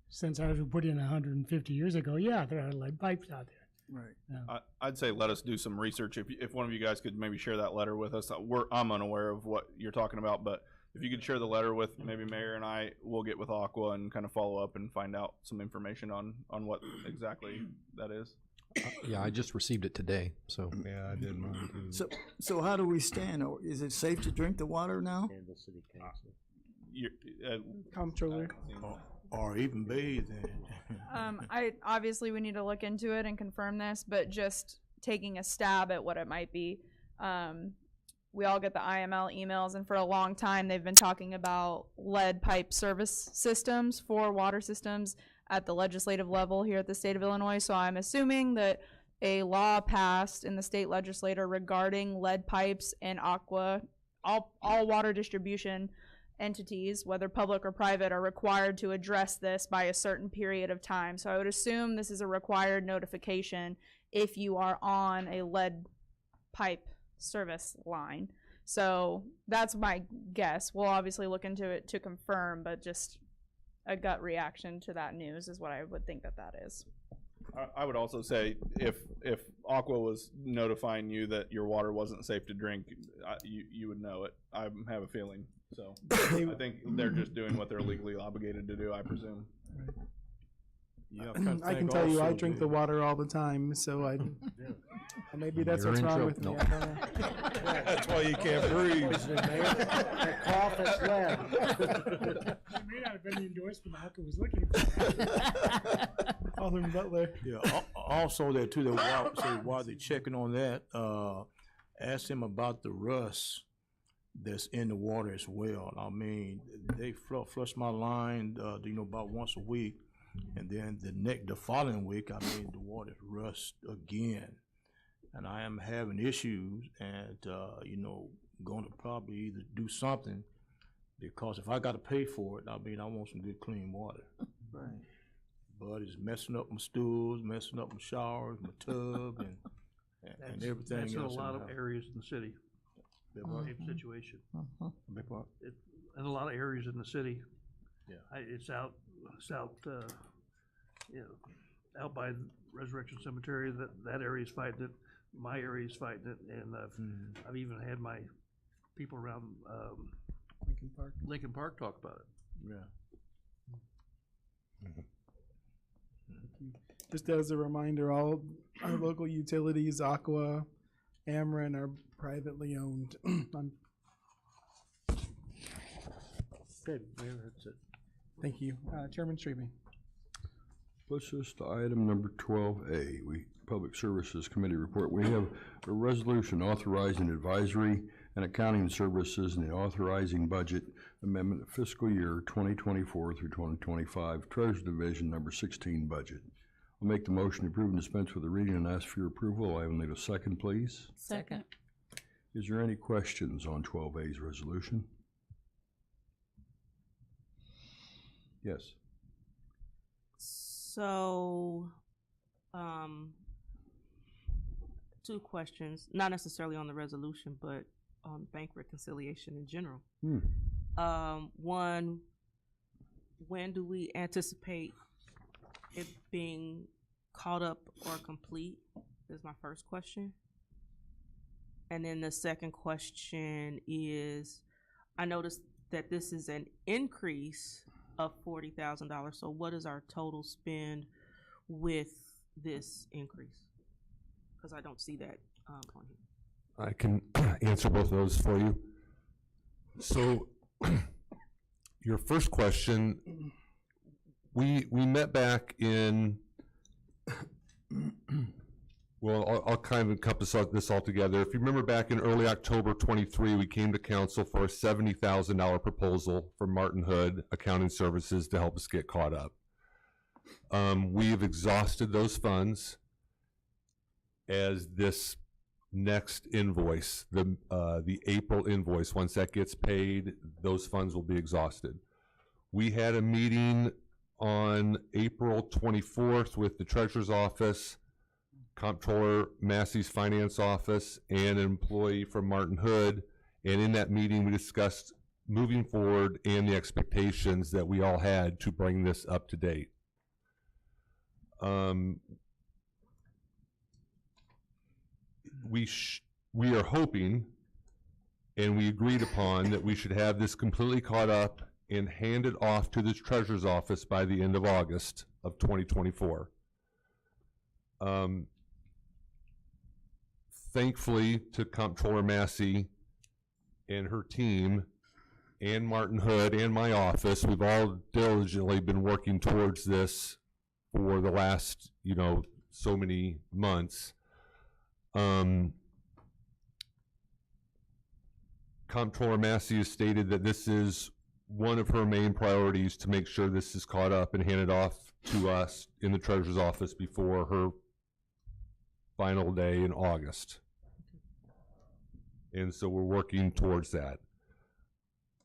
since ours were put in 150 years ago, yeah, there are lead pipes out there. Right. I'd say let us do some research. If one of you guys could maybe share that letter with us, I'm unaware of what you're talking about, but if you could share the letter with maybe Mayor and I, we'll get with Aqua and kind of follow up and find out some information on what exactly that is. Yeah, I just received it today, so. Yeah, I did mine too. So how do we stand? Or is it safe to drink the water now? And the city council. Comptroller. Or even bathe in it. Obviously we need to look into it and confirm this, but just taking a stab at what it might be. We all get the IML emails, and for a long time they've been talking about lead pipe service systems for water systems at the legislative level here at the state of Illinois. So I'm assuming that a law passed in the state legislature regarding lead pipes and Aqua, all water distribution entities, whether public or private, are required to address this by a certain period of time. So I would assume this is a required notification if you are on a lead pipe service line. So that's my guess. We'll obviously look into it to confirm, but just a gut reaction to that news is what I would think that is. I would also say if Aqua was notifying you that your water wasn't safe to drink, you would know it. I have a feeling. So I think they're just doing what they're legally obligated to do, I presume. Yeah, I can tell you, I drink the water all the time, so maybe that's what's wrong with me. I don't know. That's why you can't breathe. That cough is lead. It may not have been the endorsement Hawker was looking for. Alderman Butler. Yeah, also there too, while they're checking on that, ask them about the rust that's in the water as well. I mean, they flush my line, about once a week. And then the following week, the water rust again. And I am having issues and, going to probably either do something, because if I got to pay for it, I want some good clean water. Right. but it's messing up my stools, messing up my showers, my tub, and everything else. That's in a in lot the of house. areas in the city. Same situation. In a lot of areas in the city. Yeah. It's out, out by Resurrection Cemetery, that area's fighting it, my area's fighting it, and I've even had my people around, Lincoln Park talk about it. Yeah. Just as a reminder, all our local utilities, Aqua, Ameren, are privately owned. Okay, Mayor, that's it. Thank you. Chairman Strebe. Puts us to item number 12A, Public Services Committee report. We have a resolution authorizing advisory and accounting services in the authorizing budget amendment of fiscal year 2024 through 2025, Treasury Division number 16 budget. I'll make the motion to approve and dispense with the reading and ask for your approval. I will need a second, please. Second. Is there any questions on 12A's resolution? Yes. So, two questions, not necessarily on the resolution, but on bank reconciliation in general. One, when do we anticipate it being caught up or complete is my first question. And then the second question is, I noticed that this is an increase of $40,000. So what is our total spend with this increase? Because I don't see that on here. I can answer both of those for you. So your first question, we met back in, well, I'll kind of encompass this all together. If you remember back in early October 23, we came to council for a $70,000 proposal from Martin Hood Accounting Services to help us get caught up. We have exhausted those funds as this next invoice, the April invoice, once that gets paid, those funds will be exhausted. We had a meeting on April 24th with the Treasurer's Office, Comptroller Massey's Finance Office, and an employee from Martin Hood. And in that meeting, we discussed moving forward and the expectations that we all had to bring this up to date. We are hoping, and we agreed upon, that we should have this completely caught up and handed off to the Treasurer's Office by the end of August of 2024. Thankfully to Comptroller Massey and her team and Martin Hood and my office, we've all diligently been working towards this for the last, so many months. Comptroller Massey has stated that this is one of her main priorities, to make sure this is caught up and handed off to us in the Treasurer's Office before her final day in August. And so we're working towards that.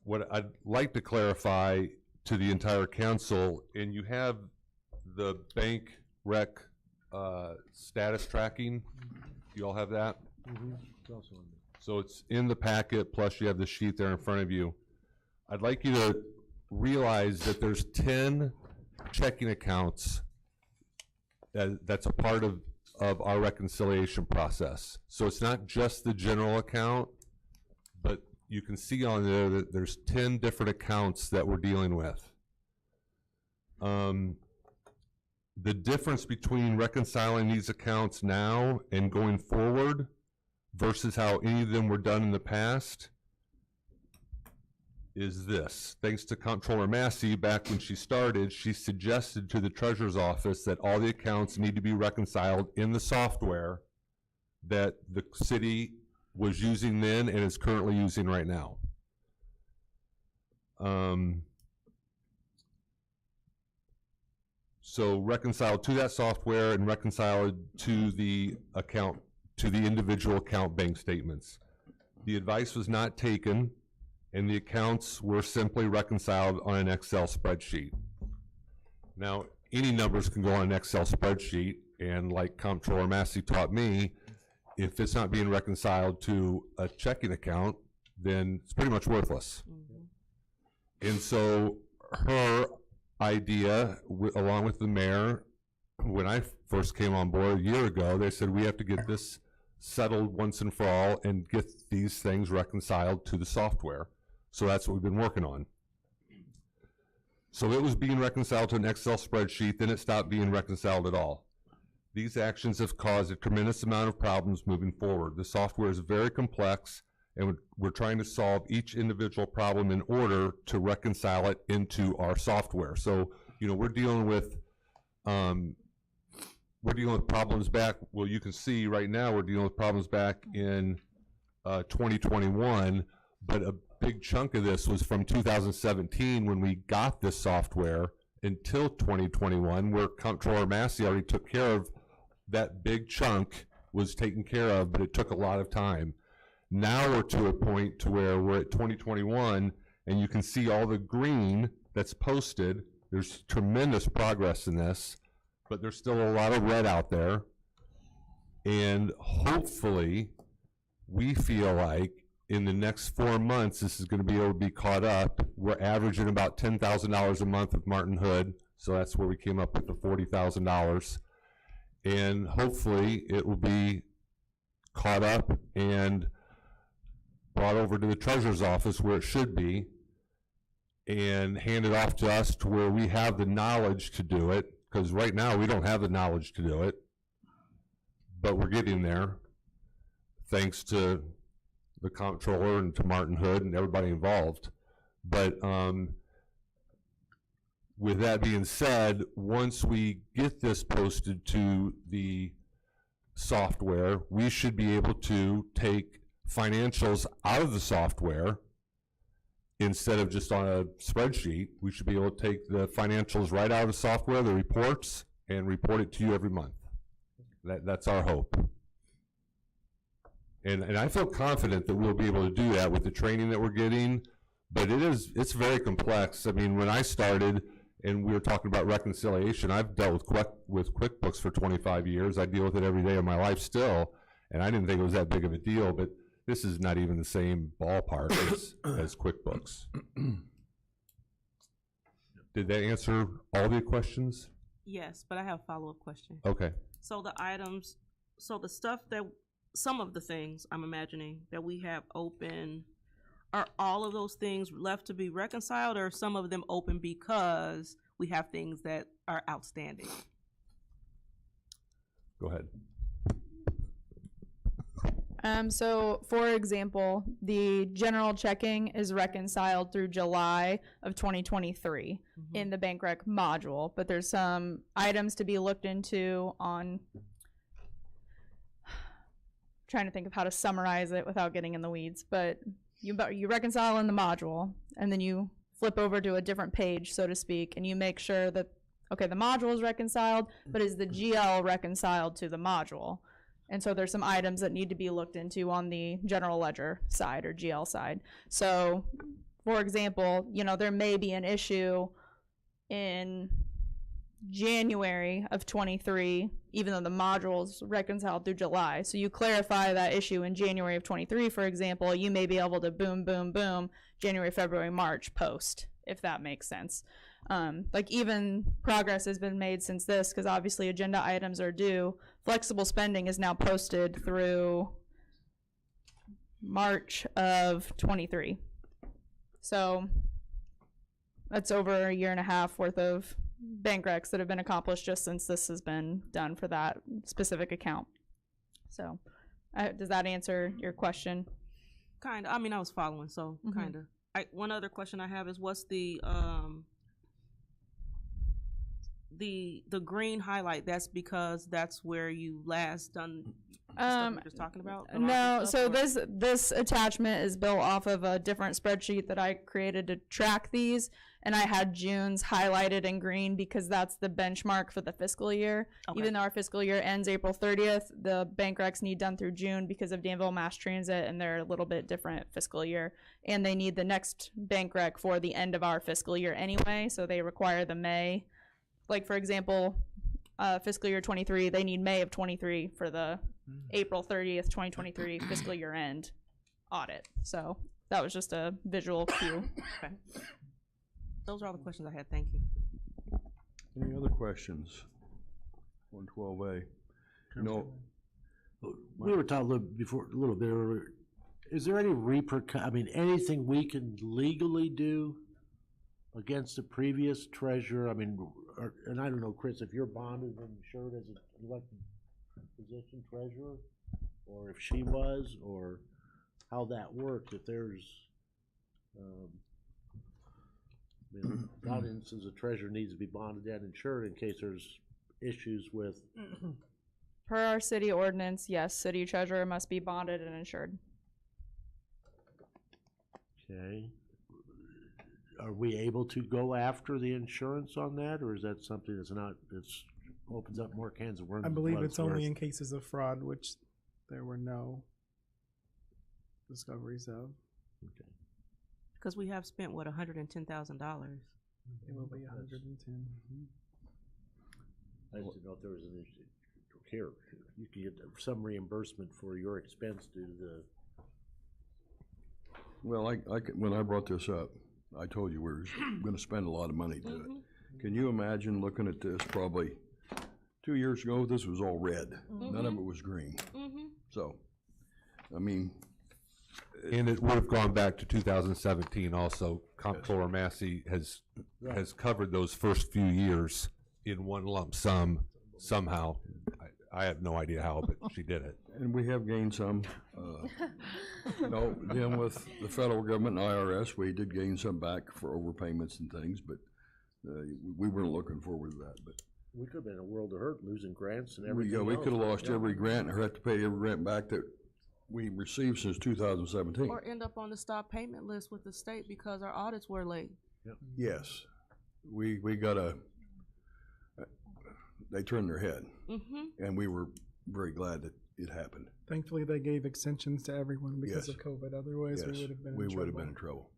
What I'd like to clarify to the entire council, and you have the bank rec status tracking. Do you all have that? So it's in the packet, plus you have the sheet there in front of you. I'd like you to realize that there's 10 checking accounts that's a part of our reconciliation process. So it's not just the general account, but you can see on there that there's 10 different accounts that we're dealing with. The difference between reconciling these accounts now and going forward versus how any of them were done in the past is this. Thanks to Comptroller Massey, back when she started, she suggested to the Treasurer's Office that all the accounts need to be reconciled in the software that the city was using then and is currently using right now. So reconcile to that software and reconcile it to the account, to the individual account bank statements. The advice was not taken, and the accounts were simply reconciled on an Excel spreadsheet. Now, any numbers can go on an Excel spreadsheet, and like Comptroller Massey taught me, if it's not being reconciled to a checking account, then it's pretty much worthless. And so her idea, along with the mayor, when I first came on board a year ago, they said we have to get this settled once and for all and get these things reconciled to the software. So that's what we've been working on. So it was being reconciled to an Excel spreadsheet, then it stopped being reconciled at all. These actions have caused a tremendous amount of problems moving forward. The software is very complex, and we're trying to solve each individual problem in order to reconcile it into our software. So, you know, we're dealing with problems back, well, you can see right now we're dealing with problems back in 2021, but a big chunk of this was from 2017 when we got this software until 2021, where Comptroller Massey already took care of that big chunk, was taken care of, but it took a lot of time. Now we're to a point to where we're at 2021, and you can see all the green that's posted. There's tremendous progress in this, but there's still a lot of red out there. And hopefully, we feel like in the next 4 months, this is going to be able to be caught up. We're averaging about $10,000 a month with Martin Hood, so that's where we came up with the $40,000. And hopefully, it will be caught up and brought over to the treasurer's office where it should be, and handed off to us to where we have the knowledge to do it, because right now we don't have the knowledge to do it, but we're getting there, thanks to the comptroller and to Martin Hood and everybody involved. But with that being said, once we get this posted to the software, we should be able to take financials out of the software instead of just on a spreadsheet. We should be able to take the financials right out of the software, the reports, and report it to you every month. That's our hope. And I feel confident that we'll be able to do that with the training that we're getting, but it's very complex. I mean, when I started and we were talking about reconciliation, I've dealt with QuickBooks for 25 years. I deal with it every day of my life still, and I didn't think it was that big of a deal, but this is not even the same ballpark as QuickBooks. Did that answer all the questions? Yes, but I have a follow-up question. Okay. So the items, so the stuff that, some of the things I'm imagining that we have open, are all of those things left to be reconciled, or are some of them open because we have things that are outstanding? Go ahead. So for example, the general checking is reconciled through July of 2023 in the bank rec module, but there's some items to be looked into on, trying to think of how to summarize it without getting in the weeds, but you reconcile in the module, and then you flip over to a different page, so to speak, and you make sure that, okay, the module is reconciled, but is the GL reconciled to the module? And so there's some items that need to be looked into on the general ledger side or GL side. So, for example, you know, there may be an issue in January of 23, even though the module's reconciled through July. So you clarify that issue in January of 23, for example, you may be able to boom, boom, boom, January, February, March post, if that makes sense. Like even progress has been made since this, because obviously agenda items are due. Flexible spending is now posted through March of 23. So that's over a year and a half worth of bank recs that have been accomplished just since this has been done for that specific account. So does that answer your question? Kind of. I mean, I was following, so kind of. One other question I have is, what's the green highlight? That's because that's where you last done the stuff you were just talking about? No, so this attachment is built off of a different spreadsheet that I created to track these, and I had June's highlighted in green because that's the benchmark for the fiscal year. Okay. Even though our fiscal year ends April 30th, the bank recs need done through June because of Danville Mass Transit, and they're a little bit different fiscal year. And they need the next bank rec for the end of our fiscal year anyway, so they require the May like for example, fiscal year 23, they need May of 23 for the April 30th, 2023 fiscal year end audit. So that was just a visual cue. Okay. Those are all the questions I had. Thank you. Any other questions on 12A? No. We were talking a little bit earlier. Is there any anything we can legally do against the previous treasurer? I mean, and I don't know, Chris, if you're bonded and insured as an elected position treasurer, or if she was, or how that works, if there's, not instance the treasurer needs to be bonded and insured in case there's issues with. Per our city ordinance, yes, city treasurer must be bonded and insured. Okay. Are we able to go after the insurance on that, or is that something that's opens up more cans of worms? I believe it's only in cases of fraud, which there were no discoveries of. Okay. Because we have spent, what, $110,000? It will be 110. I just didn't know if there was an issue. Here, you can get some reimbursement for your expense due to the. Well, when I brought this up, I told you we were going to spend a lot of money to it. Can you imagine looking at this probably 2 years ago? This was all red. None of it was green. So, I mean. And it would have gone back to 2017 also. Comptroller Massey has covered those first few years in one lump sum somehow. I have no idea how, but she did it. And we have gained some. Dealing with the federal government and IRS, we did gain some back for overpayments and things, but we weren't looking forward to that. But we could have been in a world of hurt, losing grants and everything. We could have lost every grant or had to pay every grant back that we received since 2017. Or end up on the stop payment list with the state because our audits were late. Yep. Yes, we got they turned their head, and we were very glad that it happened. Thankfully, they gave extensions to everyone because of COVID. Otherwise, we would have been in trouble. would have been in trouble.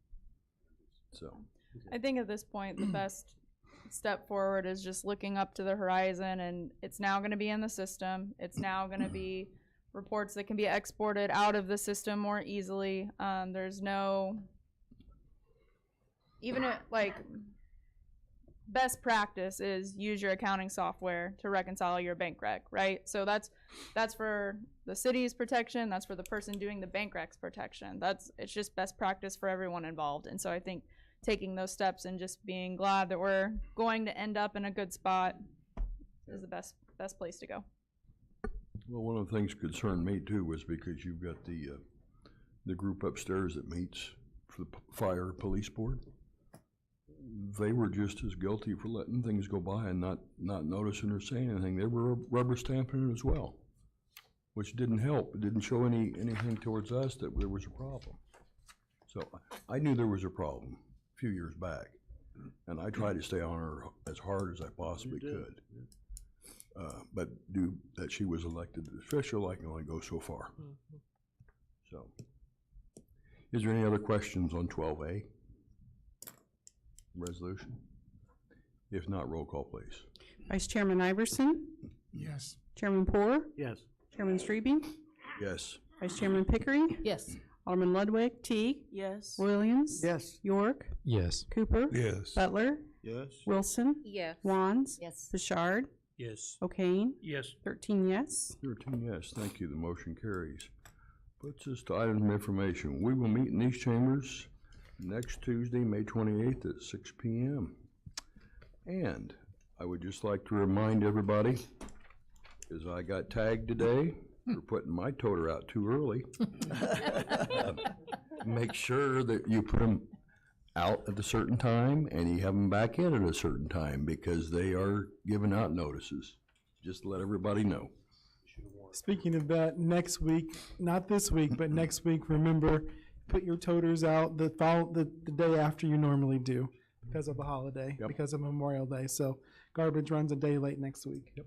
So, I think at this point, the best step forward is just looking up to the horizon, and it's now going to be in the system. It's now going to be reports that can be exported out of the system more easily. There's no, best practice is use your accounting software to reconcile your bank rec, right? So that's for the city's protection. That's for the person doing the bank rec's protection. It's just best practice for everyone involved. And so I think taking those steps and just being glad that we're going to end up in a good spot is the best place to go. well, one of the things that concerned me too was because you've got the group upstairs that meets for the fire police board. They were just as guilty for letting things go by and not noticing or saying anything. They were rubber stamping it as well, which didn't help. It didn't show anything towards us that there was a problem. So I knew there was a problem a few years back, and I tried to stay on her as hard as I possibly could. But due that she was elected official, I can only go so far. So, is there any other questions on 12A? Resolution? If not, roll call, please. Vice Chairman Iverson? Yes. Chairman Poor? Yes. Chairman Strebe? Yes. Vice Chairman Pickering? Yes. Alderman Ludwig? Teague? Yes. Williams? Yes. York? Yes. Cooper? Yes. Butler? Yes. Wilson? Yes. Wands? Yes. Bouchard? Yes. O'Kane? Yes. 13 yes. 13 yes, thank you, the motion carries. Puts us to item of information. We will meet in these chambers next Tuesday, May 28th at 6 p.m. And I would just like to remind everybody, as I got tagged today for putting my toter out too early, make sure that you put them out at a certain time and you have them back in at a certain time, because they are giving out notices. Just to let everybody know. Speaking of that, next week, not this week, but next week, remember, put your toters out the day after you normally do because of the holiday, because of Memorial Day. So garbage runs a day late next week. Yep.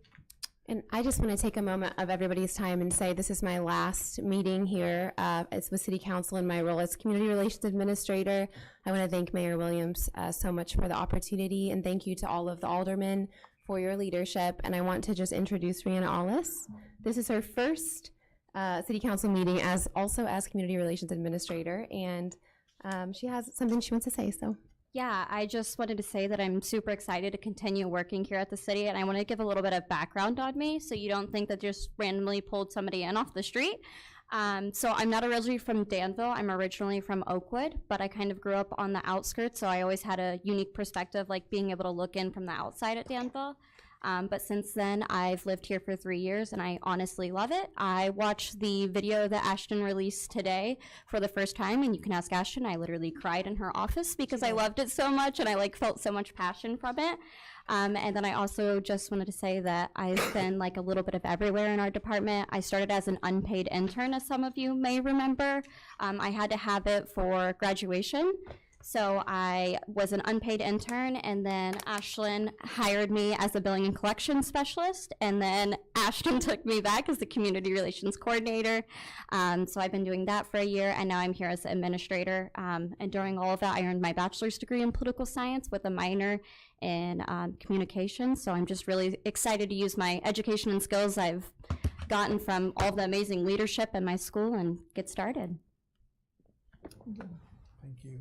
And I just want to take a moment of everybody's time and say this is my last meeting here. It's with City Council in my role as Community Relations Administrator. I want to thank Mayor Williams so much for the opportunity, and thank you to all of the aldermen for your leadership, and I want to just introduce Rihanna Allis. This is her first city council meeting as community relations administrator, and she has something she wants to say, so. Yeah, I just wanted to say that I'm super excited to continue working here at the city, and I want to give a little bit of background on me so you don't think that just randomly pulled somebody in off the street. So I'm not originally from Danville. I'm originally from Oakwood, but I kind of grew up on the outskirts, so I always had a unique perspective, like being able to look in from the outside at Danville. But since then, I've lived here for 3 years, and I honestly love it. I watched the video that Ashton released today for the first time, and you can ask Ashton. I literally cried in her office because I loved it so much, and I felt so much passion from it. And then I also just wanted to say that I've been a little bit of everywhere in our department. I started as an unpaid intern, as some of you may remember. I had to have it for graduation. So I was an unpaid intern, and then Ashlyn hired me as a billing and collections specialist, and then Ashton took me back as the community relations coordinator. So I've been doing that for a year, and now I'm here as the administrator. And during all of that, I earned my bachelor's degree in political science with a minor in communications. So I'm just really excited to use my education and skills I've gotten from all the amazing leadership in my school and get started. Thank you.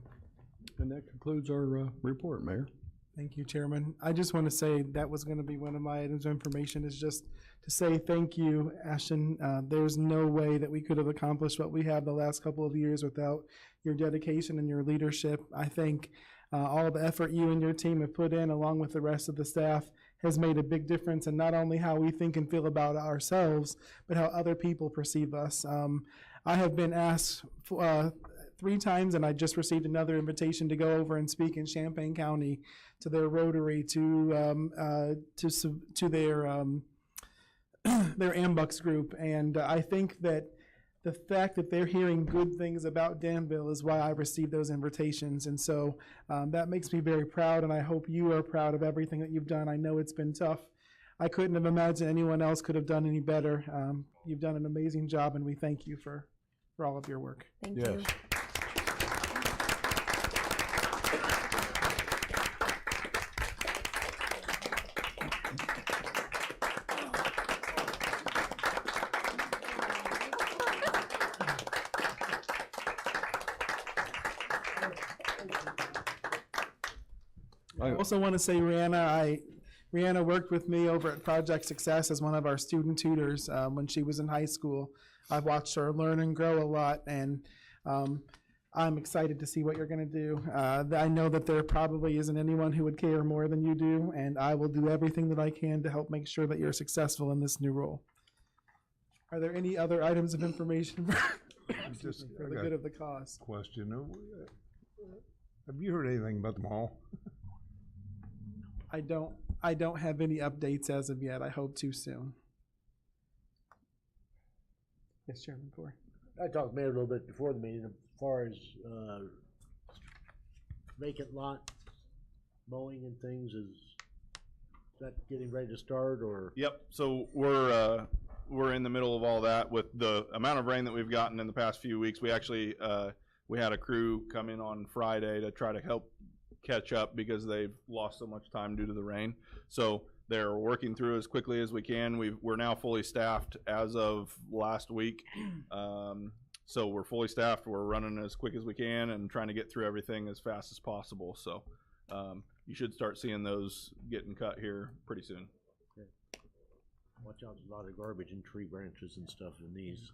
And that concludes our report, Mayor. Thank you, Chairman. I just want to say that was going to be one of my items of information, is just to say thank you, Ashton. There's no way that we could have accomplished what we have the last couple of years without your dedication and your leadership. I think all the effort you and your team have put in, along with the rest of the staff, has made a big difference in not only how we think and feel about ourselves, but how other people perceive us. I have been asked 3 times, and I just received another invitation to go over and speak in Champaign County to their Rotary, to their their Ambucks group, and I think that the fact that they're hearing good things about Danville is why I received those invitations, and so that makes me very proud, and I hope you are proud of everything that you've done. I know it's been tough. I couldn't have imagined anyone else could have done any better. You've done an amazing job, and we thank you for all of your work. Thank you. I also want to say Rihanna worked with me over at Project Success as one of our student tutors when she was in high school. I've watched her learn and grow a lot, and I'm excited to see what you're going to do. I know that there probably isn't anyone who would care more than you do, and I will do everything that I can to help make sure that you're successful in this new role. Are there any other items of information for the good of the cause? Question. Have you heard anything about the mall? I don't have any updates as of yet. I hope too soon. Yes, Chairman Corey. I talked to Mayor a little bit before the meeting as far as vacant lot mowing and things. Is that getting ready to start, or? Yep. So we're in the middle of all that with the amount of rain that we've gotten in the past few weeks. We actually we had a crew come in on Friday to try to help catch up because they've lost so much time due to the rain. So they're working through as quickly as we can. We're now fully staffed as of last week. So we're fully staffed. We're running as quick as we can and trying to get through everything as fast as possible. So you should start seeing those getting cut here pretty soon. Okay. Watch out, there's a lot of garbage and tree branches and stuff in these.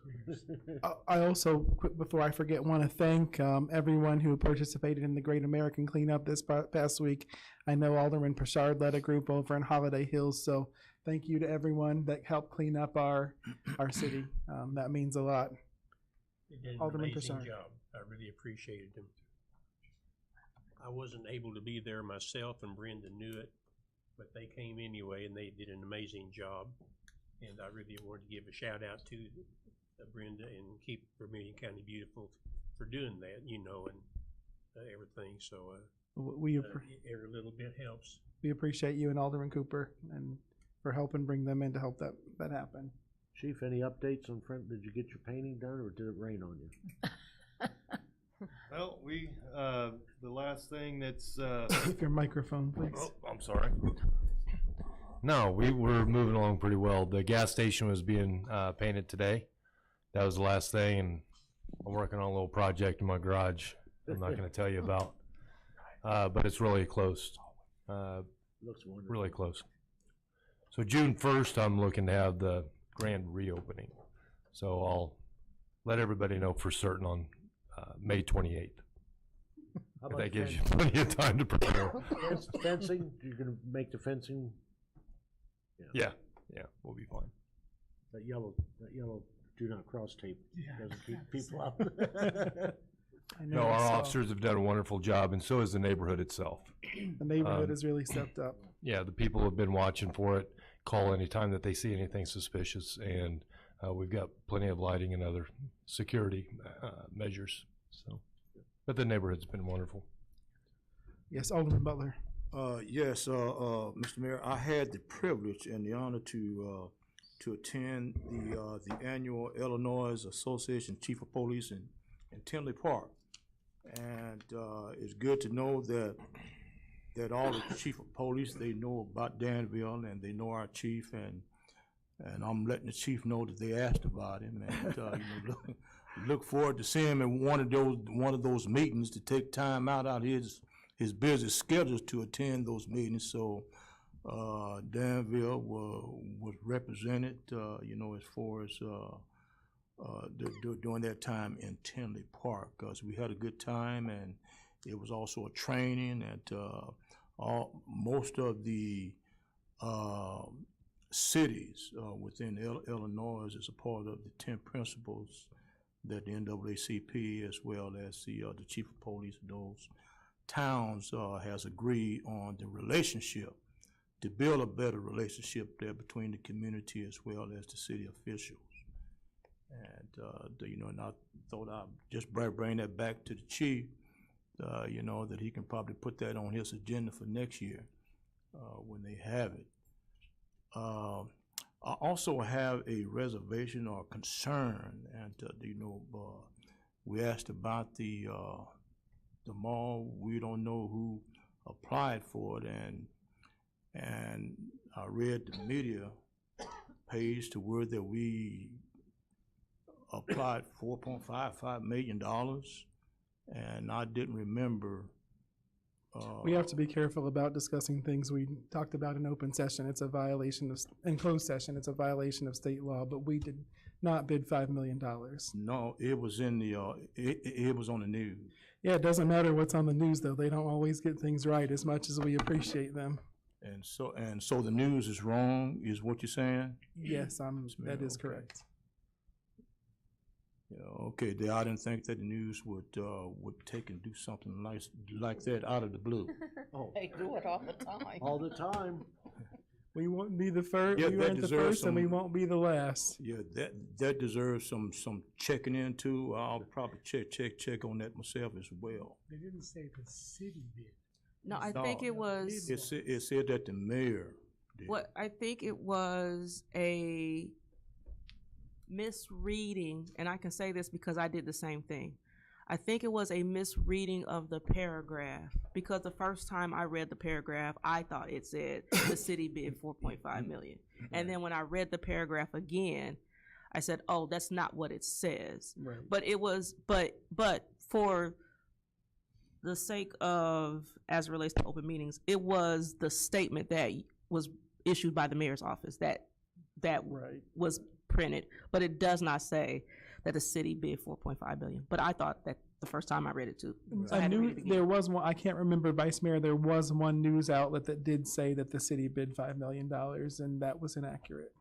I also, quick before I forget, want to thank everyone who participated in the Great American Cleanup this past week. I know Alderman Pritchard led a group over in Holiday Hills, so thank you to everyone that helped clean up our city. That means a lot. They did an Alderman amazing Pritchard. job. I really appreciated them. I wasn't able to be there myself, and Brenda knew it, but they came anyway, and they did an amazing job. And I really wanted to give a shout out to Brenda and Keep Vermilion County Beautiful for doing that, and everything. So every little bit helps. We appreciate you and Alderman Cooper and for helping bring them in to help that happen. Chief, any updates on front? Did you get your painting done, or did it rain on you? Well, the last thing that's Keep your microphone, please. Oh, I'm sorry. No, we were moving along pretty well. The gas station was being painted today. That was the last thing, and I'm working on a little project in my garage I'm not going to tell you about. But it's really close. Looks wonderful. Really close. So June 1st, I'm looking to have the grand reopening. So I'll let everybody know for certain on May 28th. How If about that gives you fencing? plenty of time to prepare. Fencing, you're gonna make the fencing? Yeah, we'll be fine. That yellow do not cross tape doesn't keep people out. I know No, our I saw. officers have done a wonderful job, and so has the neighborhood itself. The neighborhood has really stepped up. Yeah, the people have been watching for it, call anytime that they see anything suspicious, and we've got plenty of lighting and other security measures, so. But the neighborhood's been wonderful. Yes, Alderman Butler. Yes, Mr. Mayor, I had the privilege and the honor to attend the annual Illinois Association Chief of Police in Tinley Park. And it's good to know that all the chief of police, they know about Danville and they know our chief, and I'm letting the chief know that they asked about him, and look forward to seeing him in one of those meetings, to take time out of his busy schedules to attend those meetings. So Danville was represented, as far as during that time in Tinley Park, because we had a good time, and it was also a training, and most of the cities within Illinois is a part of the 10 principles that the NAACP, as well as the chief of police of those towns, has agreed on the relationship, to build a better relationship there between the community as well as the city officials. And, and I thought I'd just bring that back to the chief, that he can probably put that on his agenda for next year when they have it. I also have a reservation or concern, and, we asked about the mall. We don't know who applied for it, and I read the media page to word that we applied $4.55 million, and I didn't remember. We have to be careful about discussing things we talked about in open session. It's a violation of, in closed session, it's a violation of state law, but we did not bid $5 million. No, it was in the, it was on the news. Yeah, it doesn't matter what's on the news, though. They don't always get things right, as much as we appreciate them. And so the news is wrong, is what you're saying? Yes, that is correct. Yeah, okay, I didn't think that the news would take and do something like that out of the blue. Oh, They do it all the time. all the time. We won't be the first, Yeah, we that weren't the deserves first, and we some- won't be the last. Yeah, that deserves some checking into. I'll probably check on that myself as well. They didn't say the city bid. No, I think it was, It said that the mayor did. what, I think it was a misreading, and I can say this because I did the same thing. I think it was a misreading of the paragraph, because the first time I read the paragraph, I thought it said the city bid 4.5 million. And then when I read the paragraph again, I said, oh, that's not what it says. Right. But it was, but for the sake of, as it relates to open meetings, it was the statement that was issued by the mayor's office that Right. was printed, but it does not say that the city bid 4.5 billion. But I thought that the first time I read it too. So I I had to read knew it again. there was one, I can't remember, Vice Mayor, there was one news outlet that did say that the city bid $5 million, and that was inaccurate.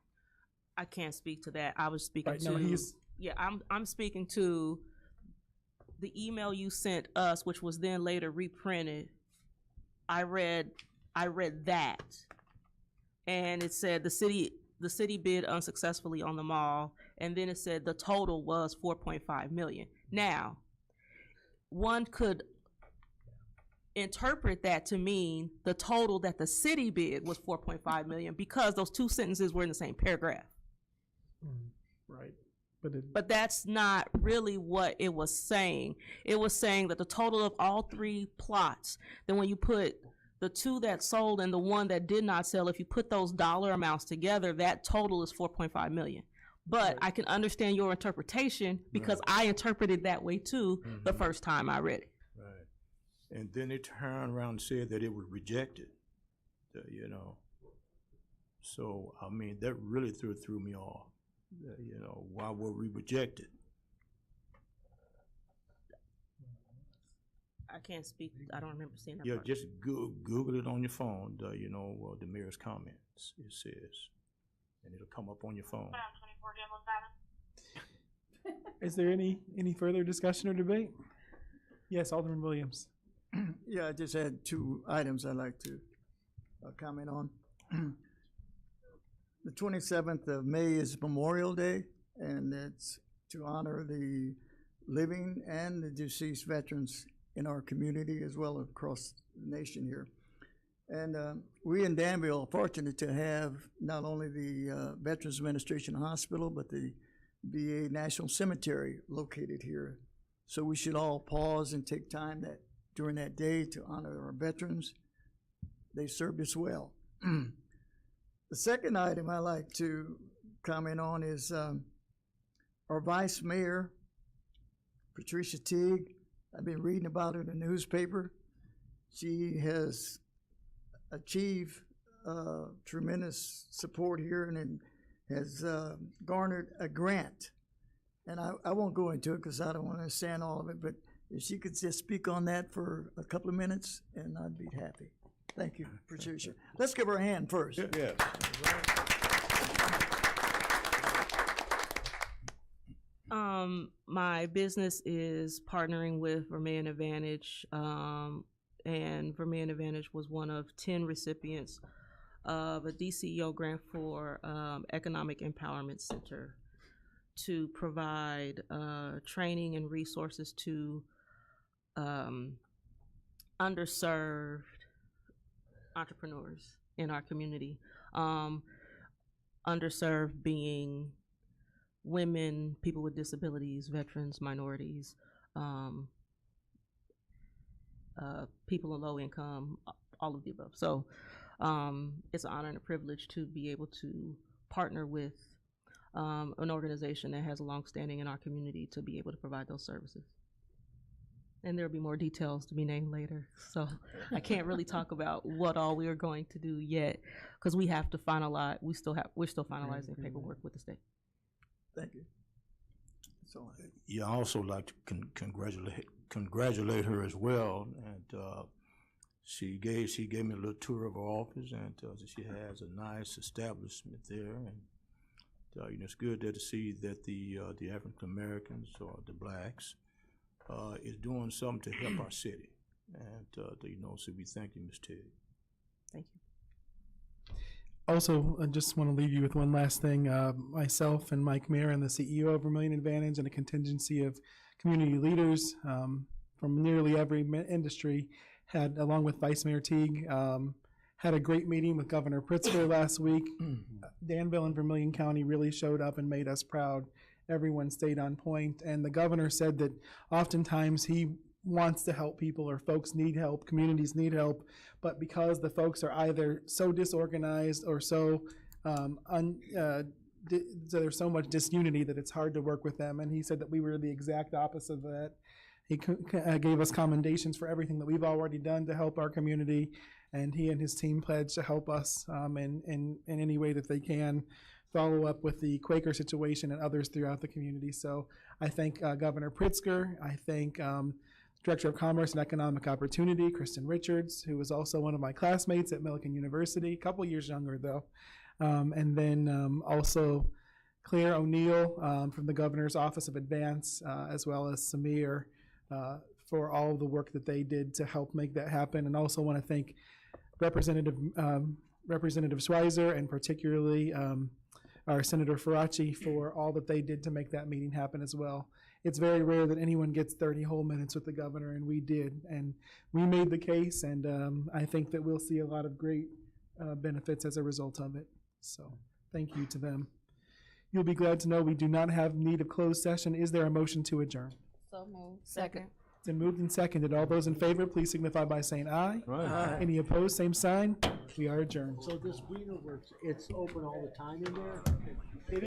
I can't speak to that. I was speaking Right, to, no, he's- yeah, I'm speaking to the email you sent us, which was then later reprinted. I read that, and it said the city bid unsuccessfully on the mall, and then it said the total was 4.5 million. Now, one could interpret that to mean the total that the city bid was 4.5 million, because those two sentences were in the same paragraph. Right. But that's not really what it was saying. It was saying that the total of all three plots, then when you put the two that sold and the one that did not sell, if you put those dollar amounts together, that total is 4.5 million. But I can understand your interpretation because I interpreted that way too the first time I read it. Right. And then they turned around and said that it was rejected, you know. So, I mean, that really threw me off. You know, why were we rejected? I can't speak. I don't remember seeing that. Yeah, part. just Google it on your phone, you know, the mayor's comments, it says. And it'll come up on your phone. Is there any further discussion or debate? Yes, Alderman Williams. Yeah, I just had two items I'd like to comment on. The 27th of May is Memorial Day, and it's to honor the living and the deceased veterans in our community as well as across the nation here. And we in Danville are fortunate to have not only the Veterans Administration Hospital, but the VA National Cemetery located here. So we should all pause and take time during that day to honor our veterans. They served us well. The second item I like to comment on is our Vice Mayor, Patricia Teague. I've been reading about her in the newspaper. She has achieved tremendous support here and has garnered a grant. And I won't go into it because I don't want to understand all of it, but if she could just speak on that for a couple of minutes, and I'd be happy. Thank you, Patricia. Let's give her a hand first. Yeah. My business is partnering with Vermillion Advantage, and Vermillion Advantage was one of 10 recipients of a DCEO grant for Economic Empowerment Center to provide training and resources to underserved entrepreneurs in our community. Underserved being women, people with disabilities, veterans, minorities, people in low income, all of the above. So it's an honor and a privilege to be able to partner with an organization that has a long-standing in our community to be able to provide those services. And there'll be more details to be named later. So I can't really talk about what all we are going to do yet because we have to finalize. We're still finalizing paperwork with the state. Thank you. So, Yeah, I also like to congratulate her as well. And she gave me a little tour of her office, and she has a nice establishment there. And you know, it's good there to see that the African Americans or the blacks is doing something to help our city. And you know, so we thank you, Ms. Ted. Thank you. Also, I just want to leave you with one last thing. Myself and Mike Mayer and the CEO of Vermillion Advantage and a contingency of community leaders from nearly every industry had, along with Vice Mayor Teague, had a great meeting with Governor Pritzker last week. Danville and Vermillion County really showed up and made us proud. Everyone stayed on point, and the governor said that oftentimes he wants to help people, or folks need help, communities need help, but because the folks are either so disorganized or so there's so much disunity that it's hard to work with them. And he said that we were the exact opposite of that. He gave us commendations for everything that we've already done to help our community, and he and his team pledged to help us in any way that they can follow up with the Quaker situation and others throughout the community. So I thank Governor Pritzker. I thank Director of Commerce and Economic Opportunity, Kristen Richards, who was also one of my classmates at Millikan University, a couple years younger though. And then also Claire O'Neill from the Governor's Office of Advance, as well as Samir for all the work that they did to help make that happen. And also want to thank Representative Schweizer and particularly our Senator Faraci for all that they did to make that meeting happen as well. It's very rare that anyone gets 30 whole minutes with the governor, and we did. And we made the case, and I think that we'll see a lot of great benefits as a result of it. So thank you to them. You'll be glad to know we do not have need of closed session. Is there a motion to adjourn? So moved. Second. Then moved and seconded. All those in favor, please signify by saying aye. Aye. Any opposed, same sign. We are adjourned. So this Wiener Works, it's open all the time in there?